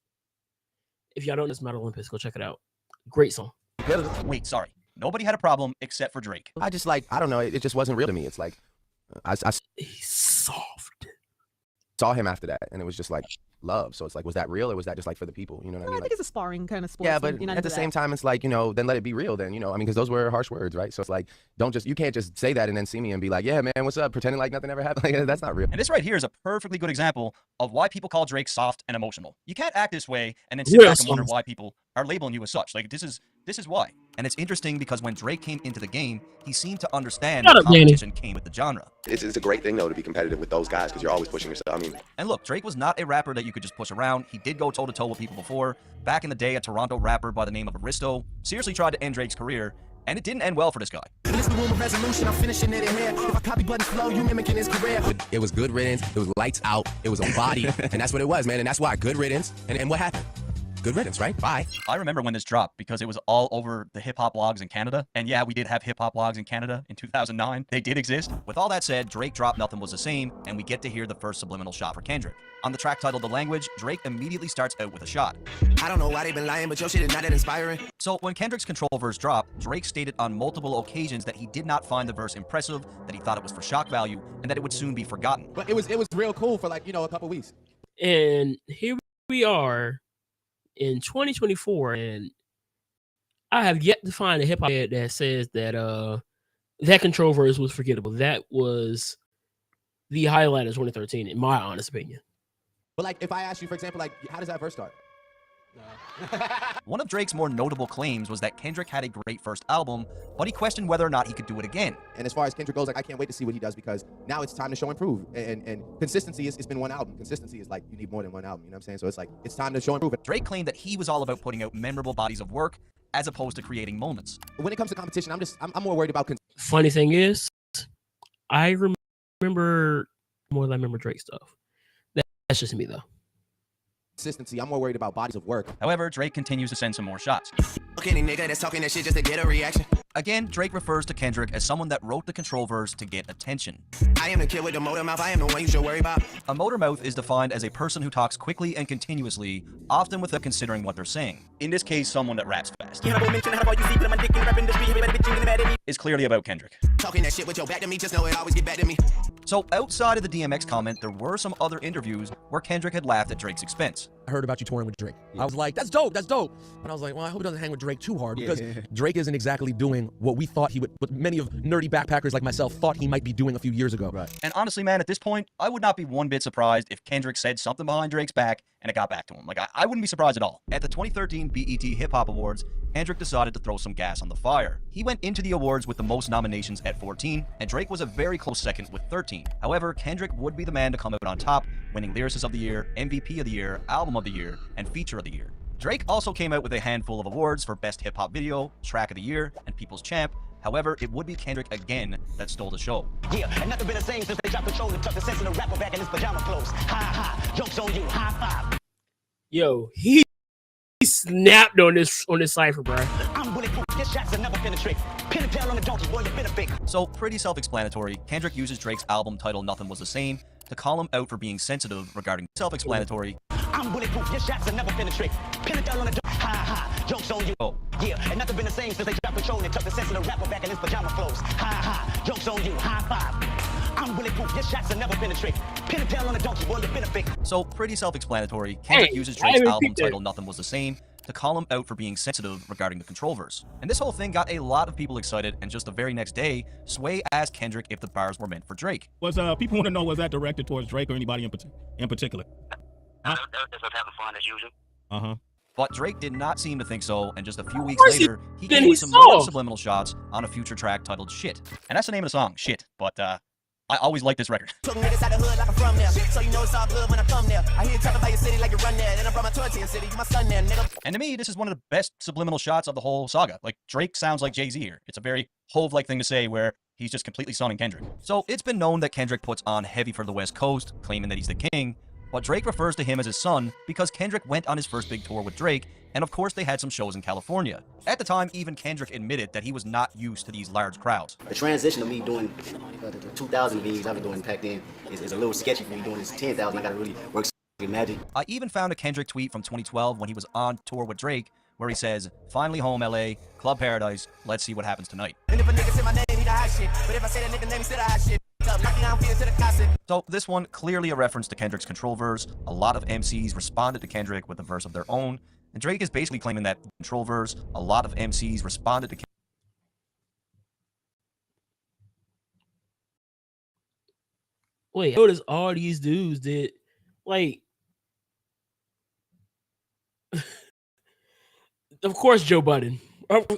If y'all don't know, it's Mount Olympus. Go check it out. Great song. Wait, sorry. Nobody had a problem except for Drake. I just like, I don't know. It just wasn't real to me. It's like, He's soft. saw him after that, and it was just like love. So it's like, was that real, or was that just like for the people? You know what I mean? I think it's a sparring kind of sport. Yeah, but at the same time, it's like, then let it be real. Then, I mean, because those were harsh words, right? So it's like, you can't just say that and then see me and be like, yeah, man, what's up? Pretending like nothing ever happened. Like, that's not real. And this right here is a perfectly good example of why people call Drake soft and emotional. You can't act this way and then sit back and wonder why people are labeling you as such. Like, this is why. And it's interesting because when Drake came into the game, he seemed to understand that competition came with the genre. It's a great thing, though, to be competitive with those guys because you're always pushing yourself. I mean, and look, Drake was not a rapper that you could just push around. He did go toe-to-toe with people before. Back in the day, a Toronto rapper by the name of Aristo seriously tried to end Drake's career, and it didn't end well for this guy. It was good riddance. It was lights out. It was a body. And that's what it was, man. And that's why good riddance. And what happened? Good riddance, right? Bye. I remember when this dropped because it was all over the hip-hop blogs in Canada. And yeah, we did have hip-hop blogs in Canada in 2009. They did exist. With all that said, Drake dropped Nothing Was the Same, and we get to hear the first subliminal shot for Kendrick. On the track titled The Language, Drake immediately starts out with a shot. I don't know why they been lying, but your shit is not that inspiring. So when Kendrick's Control verse dropped, Drake stated on multiple occasions that he did not find the verse impressive, that he thought it was for shock value, and that it would soon be forgotten. But it was real cool for like, a couple weeks. And here we are in 2024, and I have yet to find a hip hop head that says that that Control verse was forgettable. That was the highlight of 2013, in my honest opinion. But like, if I ask you, for example, like, how does that verse start? One of Drake's more notable claims was that Kendrick had a great first album, but he questioned whether or not he could do it again. And as far as Kendrick goes, like, I can't wait to see what he does because now it's time to show and prove. And consistency it's been one album. Consistency is like, you need more than one album, you know what I'm saying? So it's like, it's time to show and prove it. Drake claimed that he was all about putting out memorable bodies of work as opposed to creating moments. When it comes to competition, I'm more worried about Funny thing is, I remember more than I remember Drake stuff. That's just me, though. Consistency. I'm more worried about bodies of work. However, Drake continues to send some more shots. Any nigga that's talking that shit just to get a reaction. Again, Drake refers to Kendrick as someone that wrote the Control verse to get attention. I am the kid with the motor mouth. I am the one you should worry about. A motor mouth is defined as a person who talks quickly and continuously, often without considering what they're saying. In this case, someone that raps fast. It's clearly about Kendrick. Talking that shit with your back to me, just know it always get back to me. So outside of the DMX comment, there were some other interviews where Kendrick had laughed at Drake's expense. I heard about you touring with Drake. I was like, that's dope, that's dope. And I was like, well, I hope he doesn't hang with Drake too hard because Drake isn't exactly doing what we thought he would, what many of nerdy backpackers like myself thought he might be doing a few years ago. Right. And honestly, man, at this point, I would not be one bit surprised if Kendrick said something behind Drake's back and it got back to him. Like, I wouldn't be surprised at all. At the 2013 BET Hip Hop Awards, Kendrick decided to throw some gas on the fire. He went into the awards with the most nominations at 14, and Drake was a very close second with 13. However, Kendrick would be the man to come out on top, winning Lyricist of the Year, MVP of the Year, Album of the Year, and Feature of the Year. Drake also came out with a handful of awards for Best Hip Hop Video, Track of the Year, and People's Champ. However, it would be Kendrick again that stole the show. Yeah, and nothing been the same since they dropped Control and tucked the sense of the rapper back in his pajama clothes. Ha ha, jokes on you, high five. Yo, he snapped on this cipher, bro. I'm bulletproof, your shots are never penetrate. Pin a tail on the donkey, boy, you been a fake. So, pretty self-explanatory. Kendrick uses Drake's album titled Nothing Was the Same to call him out for being sensitive regarding self-explanatory. I'm bulletproof, your shots are never penetrate. Pin a tail on the donkey, ha ha, jokes on you. Oh. Yeah, and nothing been the same since they dropped Control and tucked the sense of the rapper back in his pajama clothes. Ha ha, jokes on you, high five. I'm bulletproof, your shots are never penetrate. Pin a tail on the donkey, boy, you been a fake. So, pretty self-explanatory. Kendrick uses Drake's album titled Nothing Was the Same to call him out for being sensitive regarding the Control verse. And this whole thing got a lot of people excited, and just the very next day, Sway asked Kendrick if the bars were meant for Drake. People want to know, was that directed towards Drake or anybody in particular? That's us having fun as usual. Uh-huh. But Drake did not seem to think so, and just a few weeks later, he gave us some more subliminal shots on a future track titled Shit. And that's the name of the song, Shit. But I always like this record. Took niggas out the hood like I'm from there. So you know it's all good when I come there. I hear you talk about your city like you run there. Then I brought my toy to your city. You my son there, nigga. And to me, this is one of the best subliminal shots of the whole saga. Like, Drake sounds like Jay-Z here. It's a very Hove-like thing to say where he's just completely sonning Kendrick. So it's been known that Kendrick puts on heavy for the West Coast, claiming that he's the king, but Drake refers to him as his son because Kendrick went on his first big tour with Drake, and of course they had some shows in California. At the time, even Kendrick admitted that he was not used to these large crowds. The transition of me doing the 2,000 videos I've been doing back then is a little sketchy for me doing this 10,000. I gotta really work some magic. I even found a Kendrick tweet from 2012 when he was on tour with Drake, where he says, "Finally home, LA, Club Paradise, let's see what happens tonight." And if a nigga say my name, he the hot shit. But if I say that nigga name, he still the hot shit. So this one, clearly a reference to Kendrick's Control verse. A lot of MCs responded to Kendrick with a verse of their own, and Drake is basically claiming that Control verse, a lot of MCs responded to Kendrick. Wait, I noticed all these dudes did, like, of course Joe Budden.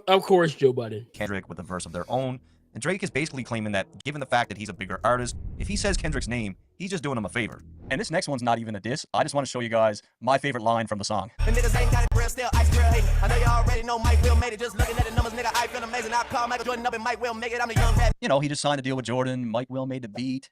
Of course Joe Budden. Kendrick with a verse of their own. And Drake is basically claiming that, given the fact that he's a bigger artist, if he says Kendrick's name, he's just doing him a favor. And this next one's not even a diss. I just want to show you guys my favorite line from the song. And niggas ain't got it real still, ice grill hating. I know you already know Mike Will made it. Just looking at the numbers, nigga, I feel amazing. I call Michael Jordan up and Mike Will make it. I'm the young cat. You know, he just signed a deal with Jordan. Mike Will made the beat.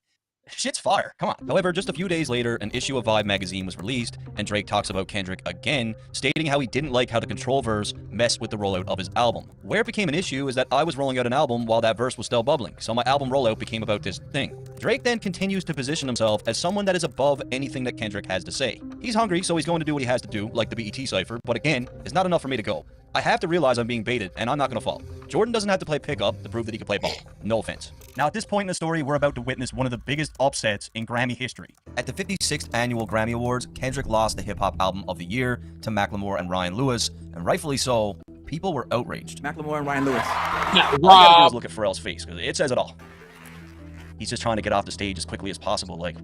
Shit's fire. Come on. However, just a few days later, an issue of Vibe magazine was released, and Drake talks about Kendrick again, stating how he didn't like how the Control verse messed with the rollout of his album. Where it became an issue is that I was rolling out an album while that verse was still bubbling, so my album rollout became about this thing. Drake then continues to position himself as someone that is above anything that Kendrick has to say. He's hungry, so he's going to do what he has to do, like the BET cypher, but again, it's not enough for me to go. I have to realize I'm being baited, and I'm not going to fall. Jordan doesn't have to play pickup to prove that he can play ball. No offense. Now, at this point in the story, we're about to witness one of the biggest upsets in Grammy history. At the 56th Annual Grammy Awards, Kendrick lost the Hip Hop Album of the Year to Macklemore and Ryan Lewis, and rightfully so, people were outraged. Macklemore and Ryan Lewis. Yeah, All you gotta do is look at Pharrell's face, because it says it all. He's just trying to get off the stage as quickly as possible, like,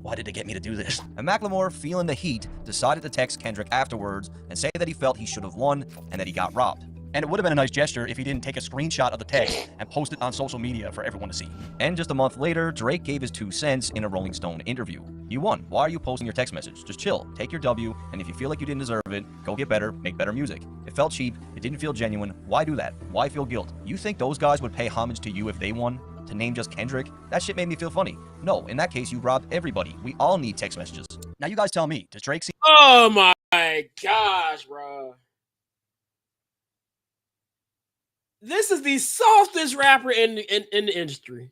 why did they get me to do this? And Macklemore, feeling the heat, decided to text Kendrick afterwards and say that he felt he should have won and that he got robbed. And it would have been a nice gesture if he didn't take a screenshot of the text and post it on social media for everyone to see. And just a month later, Drake gave his 2 cents in a Rolling Stone interview. You won. Why are you posting your text message? Just chill. Take your W, and if you feel like you didn't deserve it, go get better, make better music. It felt cheap. It didn't feel genuine. Why do that? Why feel guilt? You think those guys would pay homage to you if they won? To name just Kendrick? That shit made me feel funny. No, in that case, you robbed everybody. We all need text messages. Now you guys tell me, does Drake seem— Oh my gosh, bro. This is the softest rapper in the industry.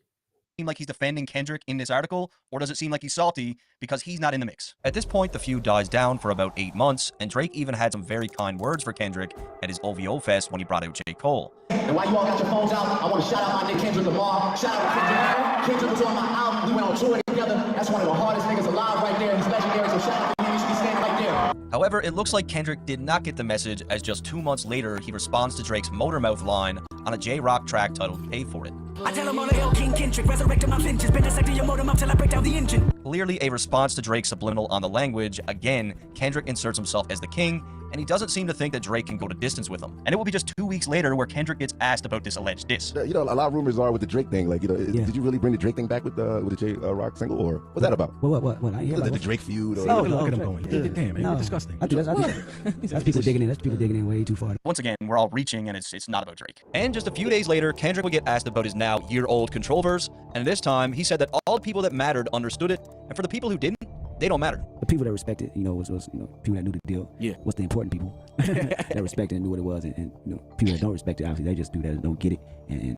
seem like he's defending Kendrick in this article, or does it seem like he's salty because he's not in the mix? At this point, the feud dies down for about 8 months, and Drake even had some very kind words for Kendrick at his OVO Fest when he brought out J. Cole. And while you all got your phones out, I want to shout out my nigga Kendrick Lamar. Shout out to Kendrick. Kendrick was on my album. We went on tour together. That's one of the hardest niggas alive right there. He's legendary, so shout out to him. You should be standing right there. However, it looks like Kendrick did not get the message, as just 2 months later, he responds to Drake's Motormouth line on a J-Rock track titled Pay For It. I tell him all the hell, King Kendrick, resurrecting my vengeance, been dissecting your motor mouth till I break down the engine. Clearly a response to Drake's subliminal on the language. Again, Kendrick inserts himself as the king, and he doesn't seem to think that Drake can go to distance with him. And it will be just 2 weeks later where Kendrick gets asked about this alleged diss. You know, a lot of rumors are with the Drake thing. Like, you know, did you really bring the Drake thing back with the J-Rock single, or what's that about? What? I hear about the Drake feud. Look Or... at him going. Damn, man, you're disgusting. That's people digging in. That's people digging in way too far. Once again, we're all reaching, and it's not about Drake. And just a few days later, Kendrick will get asked about his now year-old Control verse, and this time he said that all the people that mattered understood it, and for the people who didn't, they don't matter. The people that respected, was people that knew the deal. Yeah. What's the important people that respected and knew what it was, and people that don't respect it, obviously they just do that and don't get it, and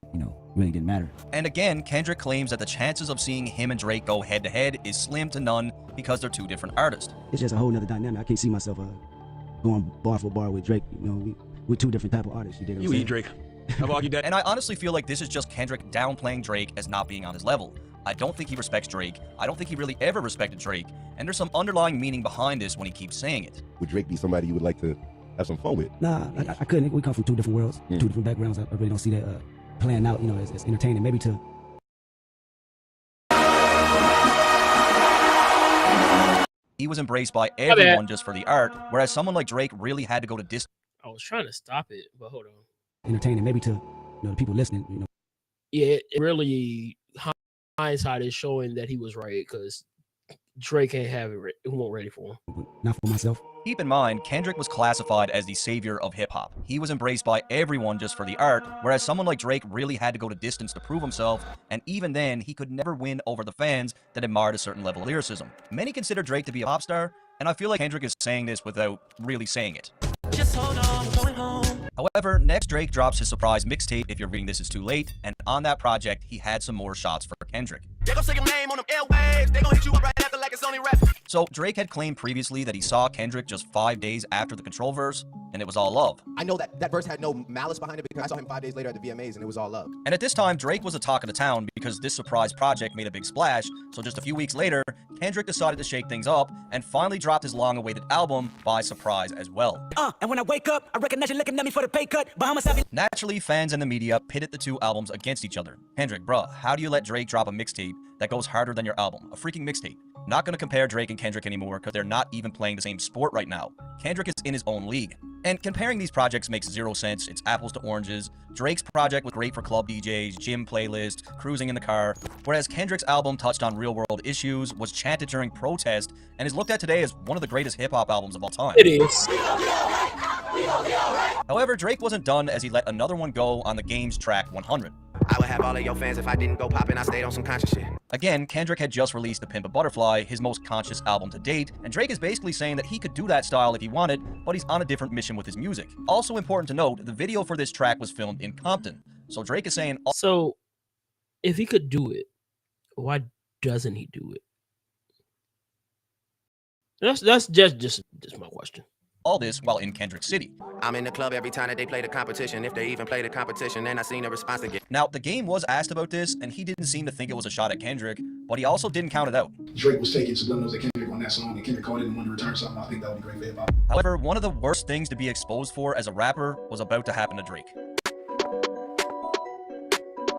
really didn't matter. And again, Kendrick claims that the chances of seeing him and Drake go head to head is slim to none because they're two different artists. It's just a whole nother dynamic. I can't see myself going bar for bar with Drake. We're two different type of artists. You eat Drake. I've argued that. And I honestly feel like this is just Kendrick downplaying Drake as not being on his level. I don't think he respects Drake. I don't think he really ever respected Drake. And there's some underlying meaning behind this when he keeps saying it. Would Drake be somebody you would like to have some fun with? Nah, I couldn't. We come from two different worlds, two different backgrounds. I really don't see that playing out, as entertaining. Maybe to... He was embraced by everyone just for the art, whereas someone like Drake really had to go to distance. I was trying to stop it, but hold on. Entertaining, maybe to the people listening. Yeah, it really hindsight is showing that he was right because Drake can't have it. It won't ready for him. Not for myself. Keep in mind, Kendrick was classified as the savior of hip-hop. He was embraced by everyone just for the art, whereas someone like Drake really had to go to distance to prove himself, and even then, he could never win over the fans that admired a certain level of lyricism. Many consider Drake to be a pop star, and I feel like Kendrick is saying this without really saying it. Just hold on, we're going home. However, next Drake drops his surprise mixtape, If You're Reading This Is Too Late, and on that project, he had some more shots for Kendrick. They gon' say your name on them airwaves. They gon' hit you up right after like it's only rap. So Drake had claimed previously that he saw Kendrick just 5 days after the Control verse, and it was all love. I know that verse had no malice behind it because I saw him 5 days later at the VMAs and it was all love. And at this time, Drake was the talk of the town because this surprise project made a big splash, so just a few weeks later, Kendrick decided to shake things up and finally dropped his long-awaited album by surprise as well. And when I wake up, I recognize you looking at me for the pay cut. Bahamas. Naturally, fans and the media pitted the two albums against each other. Kendrick, bruh, how do you let Drake drop a mixtape that goes harder than your album? A freaking mixtape. Not gonna compare Drake and Kendrick anymore because they're not even playing the same sport right now. Kendrick is in his own league. And comparing these projects makes zero sense. It's apples to oranges. Drake's project was great for club DJs, gym playlists, cruising in the car, whereas Kendrick's album touched on real-world issues, was chanted during protest, and is looked at today as one of the greatest hip-hop albums of all time. It is. However, Drake wasn't done as he let another one go on the Game's track 100. I would have all of your fans if I didn't go poppin'. I stayed on some conscious shit. Again, Kendrick had just released The Pimp a Butterfly, his most conscious album to date, and Drake is basically saying that he could do that style if he wanted, but he's on a different mission with his music. Also important to note, the video for this track was filmed in Compton. So Drake is saying... So, if he could do it, why doesn't he do it? That's just my question. All this while in Kendrick City. I'm in the club every time that they play the competition. If they even play the competition, then I seen the response they get. Now, the Game was asked about this, and he didn't seem to think it was a shot at Kendrick, but he also didn't count it out. Drake was taking subliminals at Kendrick on that song, and Kendrick called it and wanted to return something. I think that would be great for hip-hop. However, one of the worst things to be exposed for as a rapper was about to happen to Drake.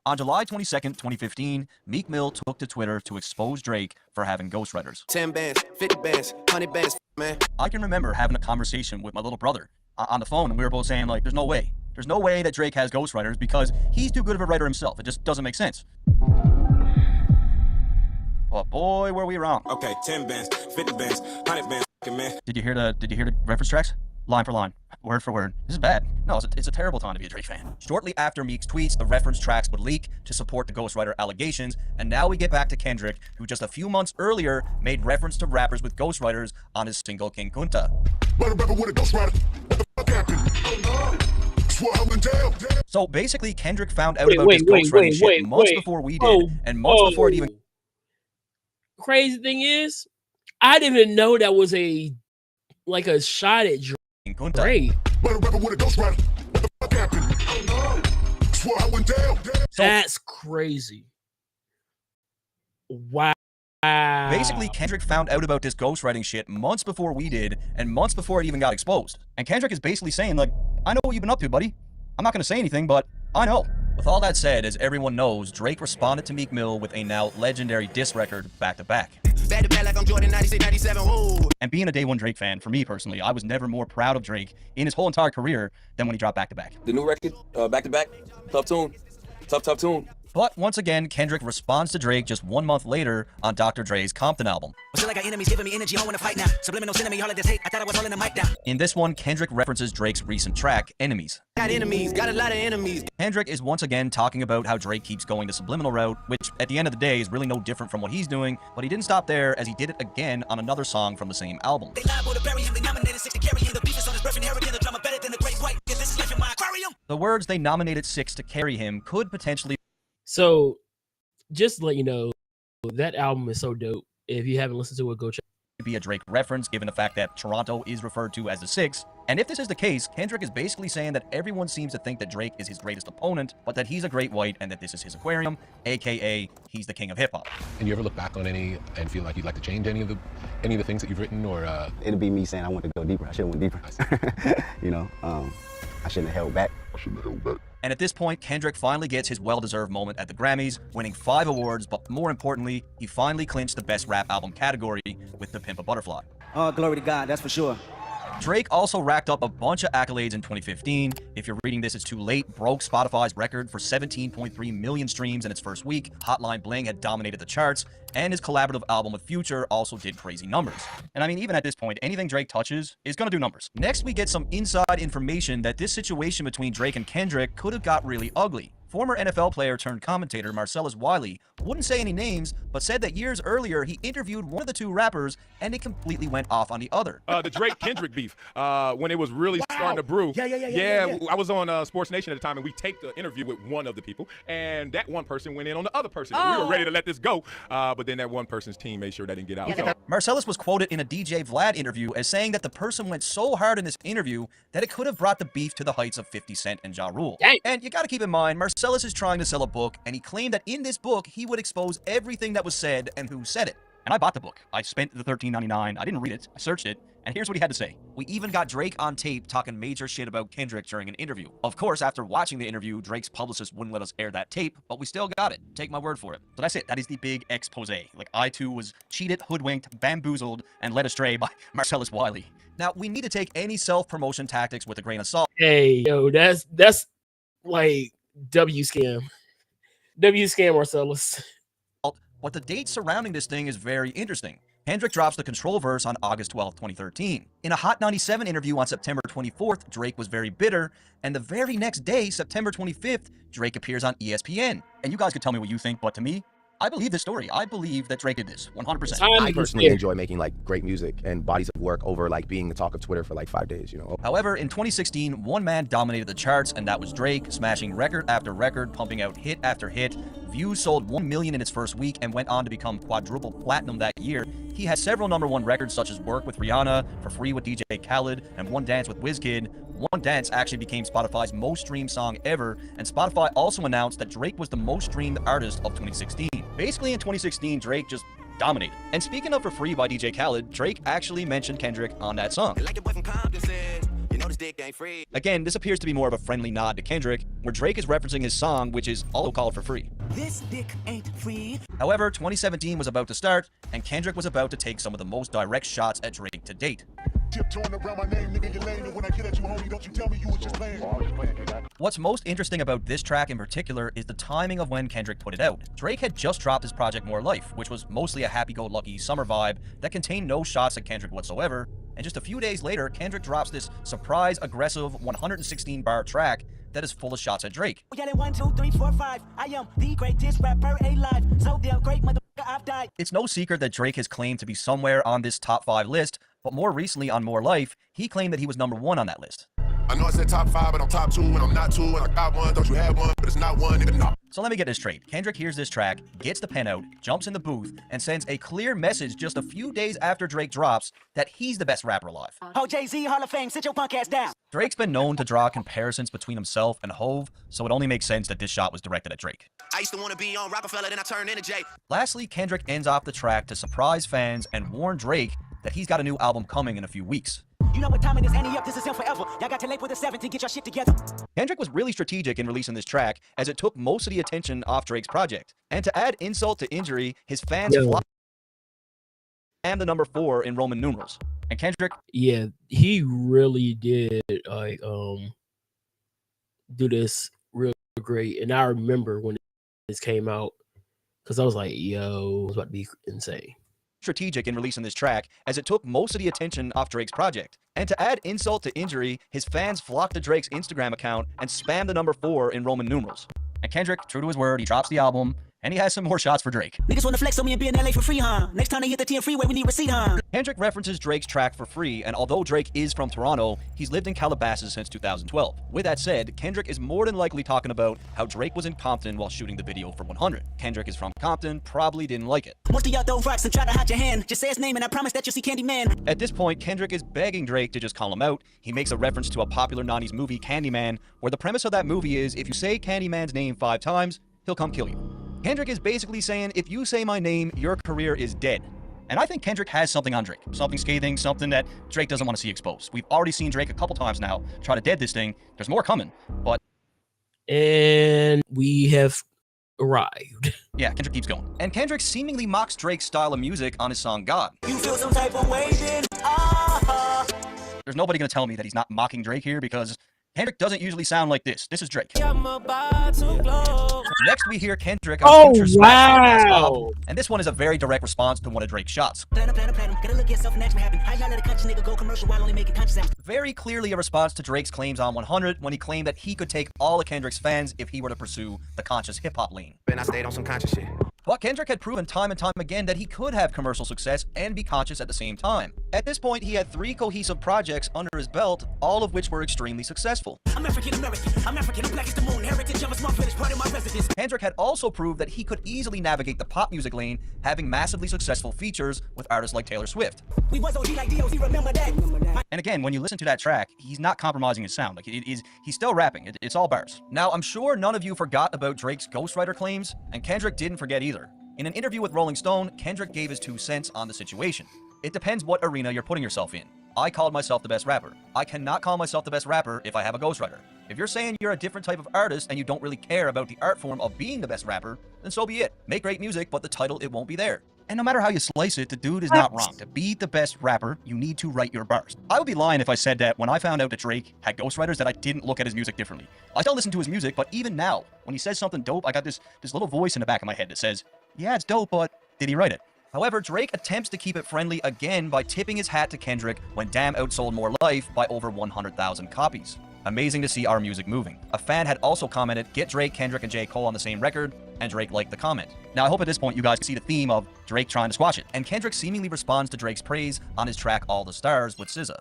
On July 22nd, 2015, Meek Mill took to Twitter to expose Drake for having ghostwriters. 10 bands, 50 bands, 100 bands, man. I can remember having a conversation with my little brother on the phone, and we were both saying, like, there's no way. There's no way that Drake has ghostwriters because he's too good of a writer himself. It just doesn't make sense. But boy, were we wrong. Okay, 10 bands, 50 bands, 100 bands, man. Did you hear the reference tracks? Line for line, word for word. This is bad. No, it's a terrible time to be a Drake fan. Shortly after Meek's tweets, the reference tracks would leak to support the ghostwriter allegations, and now we get back to Kendrick, who just a few months earlier made reference to rappers with ghostwriters on his single King Kunta. So basically, Kendrick found out about this ghostwriting shit months before we did, and months before it even... Crazy thing is, I didn't even know that was a shot at Drake. That's crazy. Wow. Basically, Kendrick found out about this ghostwriting shit months before we did, and months before it even got exposed. And Kendrick is basically saying, like, I know what you've been up to, buddy. I'm not going to say anything, but I know. With all that said, as everyone knows, Drake responded to Meek Mill with a now legendary diss record back-to-back. Back to back like I'm Jordan 96, 97, whoa. And being a day one Drake fan, for me personally, I was never more proud of Drake in his whole entire career than when he dropped back-to-back. The new record, back-to-back, tough tune. Tough tune. But once again, Kendrick responds to Drake just 1 month later on Dr. Dre's Compton album. Still like enemies giving me energy, I want to fight now. Subliminal sending me all of this hate. I thought I was holding the mic down. In this one, Kendrick references Drake's recent track, Enemies. Got enemies, got a lot of enemies. Kendrick is once again talking about how Drake keeps going the subliminal route, which at the end of the day is really no different from what he's doing, but he didn't stop there as he did it again on another song from the same album. They liable to bury him, they nominated 6 to carry him. The beef is on his breath, inheriting the drama better than the great white. This is life in my aquarium. The words "they nominated 6 to carry him" could potentially... So, just to let you know, that album is so dope. If you haven't listened to it, go check. Be a Drake reference, given the fact that Toronto is referred to as the 6. And if this is the case, Kendrick is basically saying that everyone seems to think that Drake is his greatest opponent, but that he's a great white and that this is his aquarium, aka he's the king of hip hop. And you ever look back on any and feel like you'd like to change any of the things that you've written, or? It'd be me saying I want to go deeper. I should have went deeper. You know, I shouldn't have held back. And at this point, Kendrick finally gets his well-deserved moment at the Grammys, winning 5 awards, but more importantly, he finally clinched the Best Rap Album category with The Pimp a Butterfly. Oh, glory to God, that's for sure. Drake also racked up a bunch of accolades in 2015. If you're reading this, it's too late. Broke Spotify's record for 17.3 million streams in its first week. Hotline Bling had dominated the charts, and his collaborative album with Future also did crazy numbers. And I mean, even at this point, anything Drake touches is gonna do numbers. Next, we get some inside information that this situation between Drake and Kendrick could have got really ugly. Former NFL player turned commentator Marcellus Wiley wouldn't say any names, but said that years earlier he interviewed one of the two rappers and it completely went off on the other. The Drake-Kendrick beef, when it was really starting to brew. Yeah. I was on Sports Nation at the time, and we taped the interview with one of the people, and that one person went in on the other person. We were ready to let this go, but then that one person's team made sure that didn't get out. So. Marcellus was quoted in a DJ Vlad interview as saying that the person went so hard in this interview that it could have brought the beef to the heights of 50 Cent and Ja Rule. And you gotta keep in mind, Marcellus is trying to sell a book, and he claimed that in this book, he would expose everything that was said and who said it. And I bought the book. I spent the $13.99. I didn't read it. I searched it. And here's what he had to say. We even got Drake on tape talking major shit about Kendrick during an interview. Of course, after watching the interview, Drake's publicist wouldn't let us air that tape, but we still got it. Take my word for it. So that's it. That is the big expose. Like, I too was cheated, hoodwinked, bamboozled, and led astray by Marcellus Wiley. Now, we need to take any self-promotion tactics with a grain of salt. Hey, yo, that's like W scam. W scam Marcellus. But the date surrounding this thing is very interesting. Kendrick drops the Control verse on August 12, 2013. In a Hot 97 interview on September 24th, Drake was very bitter, and the very next day, September 25th, Drake appears on ESPN. And you guys can tell me what you think, but to me, I believe this story. I believe that Drake did this 100%. I personally enjoy making like great music and bodies of work over like being the talk of Twitter for like 5 days, you know. However, in 2016, one man dominated the charts, and that was Drake, smashing record after record, pumping out hit after hit. Views sold 1 million in its first week and went on to become quadruple platinum that year. He had several #1 records such as Work with Rihanna, For Free with DJ Khaled, and One Dance with WizKid. One Dance actually became Spotify's most streamed song ever, and Spotify also announced that Drake was the most streamed artist of 2016. Basically, in 2016, Drake just dominated. And speaking of For Free by DJ Khaled, Drake actually mentioned Kendrick on that song. Again, this appears to be more of a friendly nod to Kendrick, where Drake is referencing his song, which is also called For Free. This dick ain't free. However, 2017 was about to start, and Kendrick was about to take some of the most direct shots at Drake to date. What's most interesting about this track in particular is the timing of when Kendrick put it out. Drake had just dropped his project More Life, which was mostly a happy-go-lucky summer vibe that contained no shots at Kendrick whatsoever, and just a few days later, Kendrick drops this surprise, aggressive 116-bar track that is full of shots at Drake. 1, 2, 3, 4, 5. I am the greatest rapper alive. So damn great, motherfucker, I've died. It's no secret that Drake has claimed to be somewhere on this top 5 list, but more recently on More Life, he claimed that he was #1 on that list. I know I said top 5, but I'm top 2, and I'm not 2, and I got 1. Don't you have 1, but it's not 1, nigga, no. So let me get this straight. Kendrick hears this track, gets the pen out, jumps in the booth, and sends a clear message just a few days after Drake drops that he's the best rapper alive. Oh, Jay-Z, Hall of Fame, sit your punk ass down. Drake's been known to draw comparisons between himself and Hove, so it only makes sense that this shot was directed at Drake. I used to want to be on Rockefeller, then I turned into Jay. Lastly, Kendrick ends off the track to surprise fans and warn Drake that he's got a new album coming in a few weeks. You know what time it is, Annie up, this is him forever. Y'all got to late with the 7 to get your shit together. Kendrick was really strategic in releasing this track, as it took most of the attention off Drake's project. And to add insult to injury, his fans flocked and the #4 in Roman numerals. And Kendrick, yeah, he really did like do this real great. And I remember when this came out, because I was like, yo, it's about to be insane. Strategic in releasing this track, as it took most of the attention off Drake's project. And to add insult to injury, his fans flocked to Drake's Instagram account and spammed the #4 in Roman numerals. And Kendrick, true to his word, he drops the album, and he has some more shots for Drake. Niggas wanna flex on me and be in LA for free, huh? Next time they hit the 10 freeway, we need receipt, huh? Kendrick references Drake's track For Free, and although Drake is from Toronto, he's lived in Calabasas since 2012. With that said, Kendrick is more than likely talking about how Drake was in Compton while shooting the video for 100. Kendrick is from Compton, probably didn't like it. Most of y'all throw rocks and try to hide your hand. Just say his name and I promise that you'll see Candyman. At this point, Kendrick is begging Drake to just call him out. He makes a reference to a popular 90s movie, Candyman, where the premise of that movie is if you say Candyman's name 5 times, he'll come kill you. Kendrick is basically saying, if you say my name, your career is dead. And I think Kendrick has something on Drake. Something scathing, something that Drake doesn't want to see exposed. We've already seen Drake a couple times now try to dead this thing. There's more coming, but... And we have arrived. Yeah, Kendrick keeps going. And Kendrick seemingly mocks Drake's style of music on his song God. You feel some type of way then? there's nobody going to tell me that he's not mocking Drake here because Kendrick doesn't usually sound like this. This is Drake. Next, we hear Kendrick on Future's Smash Last album, and this one is a very direct response to one of Drake's shots. Very clearly a response to Drake's claims on 100 when he claimed that he could take all of Kendrick's fans if he were to pursue the conscious hip-hop lane. And I stayed on some conscious shit. But Kendrick had proven time and time again that he could have commercial success and be conscious at the same time. At this point, he had 3 cohesive projects under his belt, all of which were extremely successful. I'm African American, I'm black as the moon, heritage of a small village, part of my residence. Kendrick had also proved that he could easily navigate the pop music lane, having massively successful features with artists like Taylor Swift. We was OG like DOC, remember that? And again, when you listen to that track, he's not compromising his sound. Like he's still rapping. It's all bars. Now, I'm sure none of you forgot about Drake's ghostwriter claims, and Kendrick didn't forget either. In an interview with Rolling Stone, Kendrick gave his 2 cents on the situation. It depends what arena you're putting yourself in. I called myself the best rapper. I cannot call myself the best rapper if I have a ghostwriter. If you're saying you're a different type of artist and you don't really care about the art form of being the best rapper, then so be it. Make great music, but the title, it won't be there. And no matter how you slice it, the dude is not wrong. To be the best rapper, you need to write your bars. I would be lying if I said that when I found out that Drake had ghostwriters that I didn't look at his music differently. I still listen to his music, but even now, when he says something dope, I got this little voice in the back of my head that says, yeah, it's dope, but did he write it? However, Drake attempts to keep it friendly again by tipping his hat to Kendrick when Damn outsold More Life by over 100,000 copies. Amazing to see our music moving. A fan had also commented, get Drake, Kendrick, and J. Cole on the same record, and Drake liked the comment. Now, I hope at this point you guys can see the theme of Drake trying to squash it, and Kendrick seemingly responds to Drake's praise on his track All the Stars with SZA.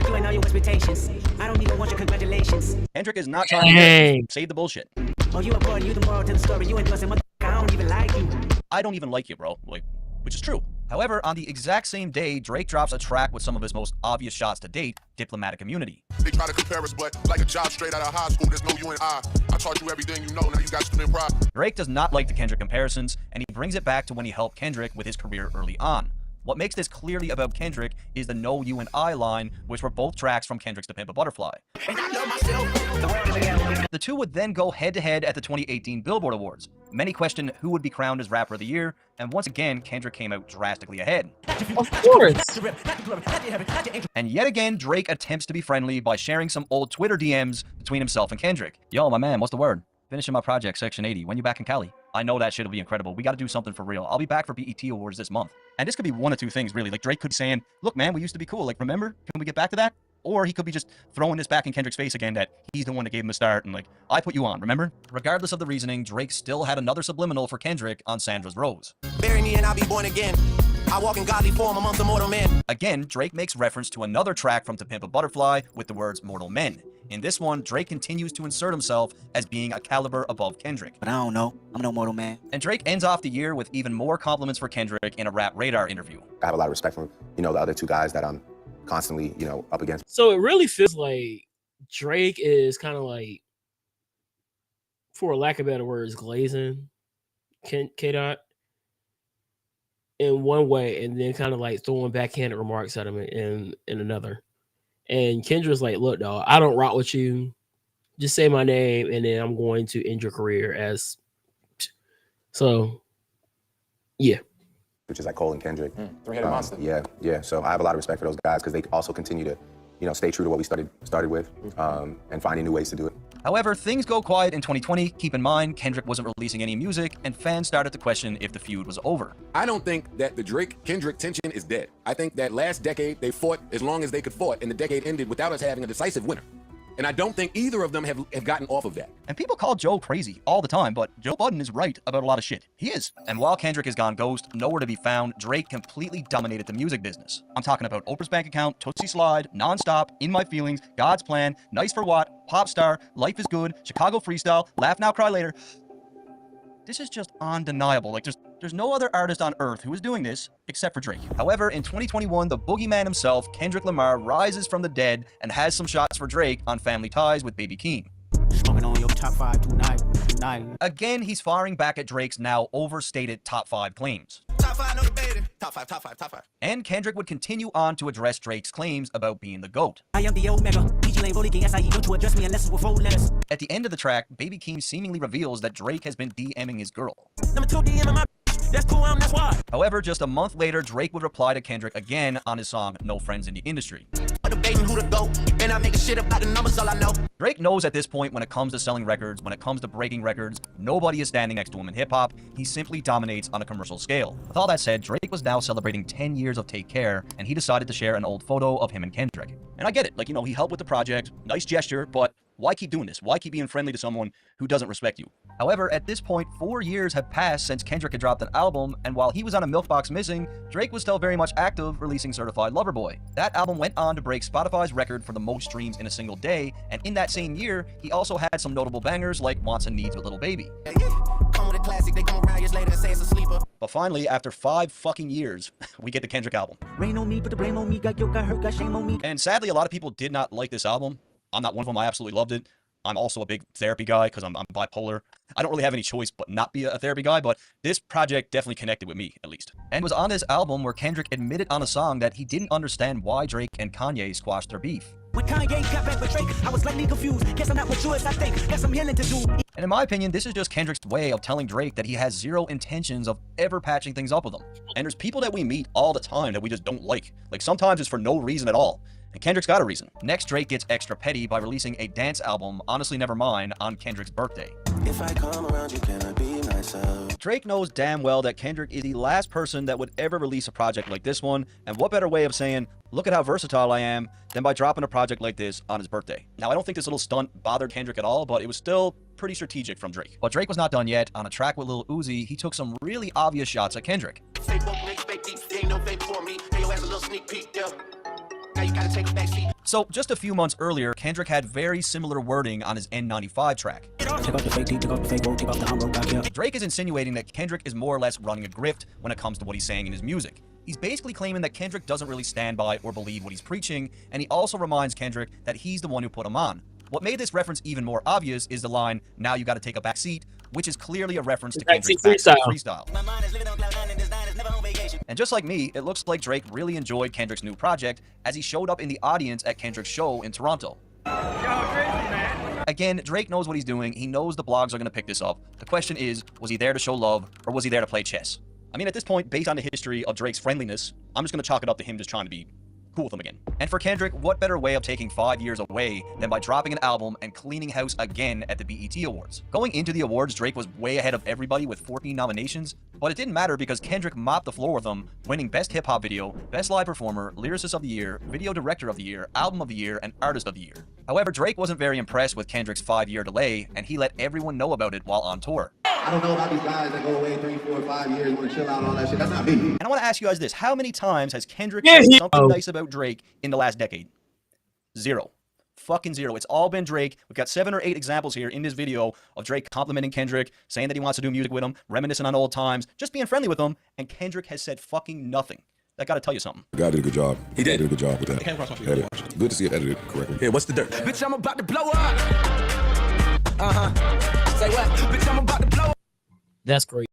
You and all your expectations. I don't even want your congratulations. Kendrick is not trying to save the bullshit. Oh, you a boy, you the moral to the story. You ain't busting, I don't even like you. I don't even like you, bro. Like, which is true. However, on the exact same day, Drake drops a track with some of his most obvious shots to date, Diplomatic Immunity. They try to compare us, but like a job straight out of high school, there's no you and I taught you everything you know, now you got student pride. Drake does not like the Kendrick comparisons, and he brings it back to when he helped Kendrick with his career early on. What makes this clearly about Kendrick is the No You and I line, which were both tracks from Kendrick's To Pimp a Butterfly. The two would then go head-to-head at the 2018 Billboard Awards. Many questioned who would be crowned as Rapper of the Year, and once again, Kendrick came out drastically ahead. Of course. And yet again, Drake attempts to be friendly by sharing some old Twitter DMs between himself and Kendrick. Yo, my man, what's the word? Finishing my project, Section 80. When you back in Cali? I know that shit'll be incredible. We got to do something for real. I'll be back for BET Awards this month. And this could be one of 2 things, really. Like, Drake could be saying, look, man, we used to be cool. Like, remember? Can we get back to that? Or he could be just throwing this back in Kendrick's face again that he's the one that gave him a start and, like, I put you on, remember? Regardless of the reasoning, Drake still had another subliminal for Kendrick on Sandra's Rose. Bury me and I'll be born again. I walk in godly form amongst the mortal men. Again, Drake makes reference to another track from To Pimp a Butterfly with the words Mortal Men. In this one, Drake continues to insert himself as being a caliber above Kendrick. But I don't know. I'm no mortal man. And Drake ends off the year with even more compliments for Kendrick in a Rap Radar interview. I have a lot of respect for, the other 2 guys that I'm constantly, up against. So it really feels like Drake is kind of like, for lack of better words, glazing K-Dot in one way, and then kind of like throwing backhanded remarks at him in another. And Kendra's like, look, dog, I don't rock with you. Just say my name, and then I'm going to end your career as. So, yeah. Which is like Cole and Kendrick. 3-headed monster. Yeah. So I have a lot of respect for those guys because they also continue to, stay true to what we started with, and finding new ways to do it. However, things go quiet in 2020. Keep in mind, Kendrick wasn't releasing any music, and fans started to question if the feud was over. I don't think that the Drake-Kendrick tension is dead. I think that last decade, they fought as long as they could fight, and the decade ended without us having a decisive winner. And I don't think either of them have gotten off of that. And people call Joe crazy all the time, but Joe Budden is right about a lot of shit. He is. And while Kendrick has gone ghost, nowhere to be found, Drake completely dominated the music business. I'm talking about Oprah's Bank Account, Tootsie Slide, Nonstop, In My Feelings, God's Plan, Nice for What, Pop Star, Life is Good, Chicago Freestyle, Laugh Now, Cry Later. This is just undeniable. Like, there's no other artist on earth who is doing this except for Drake. However, in 2021, the boogeyman himself, Kendrick Lamar, rises from the dead and has some shots for Drake on Family Ties with Baby Keem. Smoking on your top 5 tonight. Again, he's firing back at Drake's now overstated top 5 claims. Top 5, no debating. Top 5. And Kendrick would continue on to address Drake's claims about being the GOAT. I am the Omega. DJ Lane Rolling King SIE. Don't you address me unless it's with 4 letters. At the end of the track, Baby Keem seemingly reveals that Drake has been DMing his girl. Number 2 DM my that's cool, that's why. However, just a month later, Drake would reply to Kendrick again on his song No Friends in the Industry. debating who to go. And I make a shit about the numbers, all I know. Drake knows at this point when it comes to selling records, when it comes to breaking records, nobody is standing next to him in hip-hop. He simply dominates on a commercial scale. With all that said, Drake was now celebrating 10 years of Take Care, and he decided to share an old photo of him and Kendrick. And I get it, like, you know, he helped with the project, nice gesture, but why keep doing this? Why keep being friendly to someone who doesn't respect you? However, at this point, 4 years have passed since Kendrick had dropped an album, and while he was on a Milk Box Missing, Drake was still very much active, releasing Certified Lover Boy. That album went on to break Spotify's record for the most streams in a single day, and in that same year, he also had some notable bangers like Wants and Needs with Little Baby. But finally, after 5 fucking years, we get the Kendrick album. Rain on me, put the blame on me, got hurt, got shame on me. And sadly, a lot of people did not like this album. I'm not one of them. I absolutely loved it. I'm also a big therapy guy because I'm bipolar. I don't really have any choice but not be a therapy guy, but this project definitely connected with me, at least. And it was on this album where Kendrick admitted on a song that he didn't understand why Drake and Kanye squashed their beef. When Kanye got back with Drake, I was slightly confused. Guess I'm not mature as I think. Got some healing to do. And in my opinion, this is just Kendrick's way of telling Drake that he has zero intentions of ever patching things up with him. And there's people that we meet all the time that we just don't like. Like, sometimes it's for no reason at all. And Kendrick's got a reason. Next, Drake gets extra petty by releasing a dance album, Honestly Nevermind, on Kendrick's birthday. If I come around you, can I be myself? Drake knows damn well that Kendrick is the last person that would ever release a project like this one, and what better way of saying, look at how versatile I am, than by dropping a project like this on his birthday. Now, I don't think this little stunt bothered Kendrick at all, but it was still pretty strategic from Drake. But Drake was not done yet. On a track with Lil Uzi, he took some really obvious shots at Kendrick. So, just a few months earlier, Kendrick had very similar wording on his N95 track. Drake is insinuating that Kendrick is more or less running a grift when it comes to what he's saying in his music. He's basically claiming that Kendrick doesn't really stand by or believe what he's preaching, and he also reminds Kendrick that he's the one who put him on. What made this reference even more obvious is the line, "Now you gotta take a back seat," which is clearly a reference to Kendrick's freestyle. And just like me, it looks like Drake really enjoyed Kendrick's new project as he showed up in the audience at Kendrick's show in Toronto. Again, Drake knows what he's doing. He knows the blogs are going to pick this up. The question is, was he there to show love or was he there to play chess? I mean, at this point, based on the history of Drake's friendliness, I'm just going to chalk it up to him just trying to be cool with him again. And for Kendrick, what better way of taking 5 years away than by dropping an album and cleaning house again at the BET Awards? Going into the awards, Drake was way ahead of everybody with 14 nominations, but it didn't matter because Kendrick mopped the floor with him, winning Best Hip Hop Video, Best Live Performer, Lyricist of the Year, Video Director of the Year, Album of the Year, and Artist of the Year. However, Drake wasn't very impressed with Kendrick's 5-year delay, and he let everyone know about it while on tour. I don't know about these guys that go away 3, 4, 5 years, want to chill out and all that shit. That's not me. And I want to ask you guys this. How many times has Kendrick said something nice about Drake in the last decade? 0. Fucking 0. It's all been Drake. We've got 7 or 8 examples here in this video of Drake complimenting Kendrick, saying that he wants to do music with him, reminiscing on old times, just being friendly with him, and Kendrick has said fucking nothing. That gotta tell you something. The guy did a good job. He did. He did a good job with that. Good to see it edited correctly. Yeah, what's the dirt? Bitch, I'm about to blow up. Say what? Bitch, I'm about to blow up. That's crazy.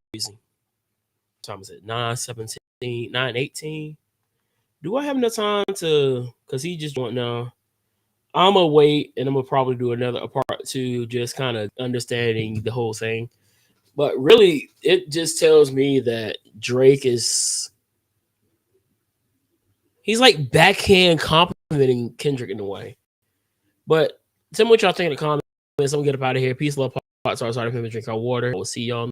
Time is it? 9:17, 9:18. Do I have enough time to? Cause he just want now. I'm gonna wait, and I'm gonna probably do a part 2, just kind of understanding the whole thing. But really, it just tells me that Drake is. He's like backhand complimenting Kendrick in a way. But tell me what y'all think in the comments. I'm gonna get up out of here. Peace, love, sorry, drink our water. We'll see y'all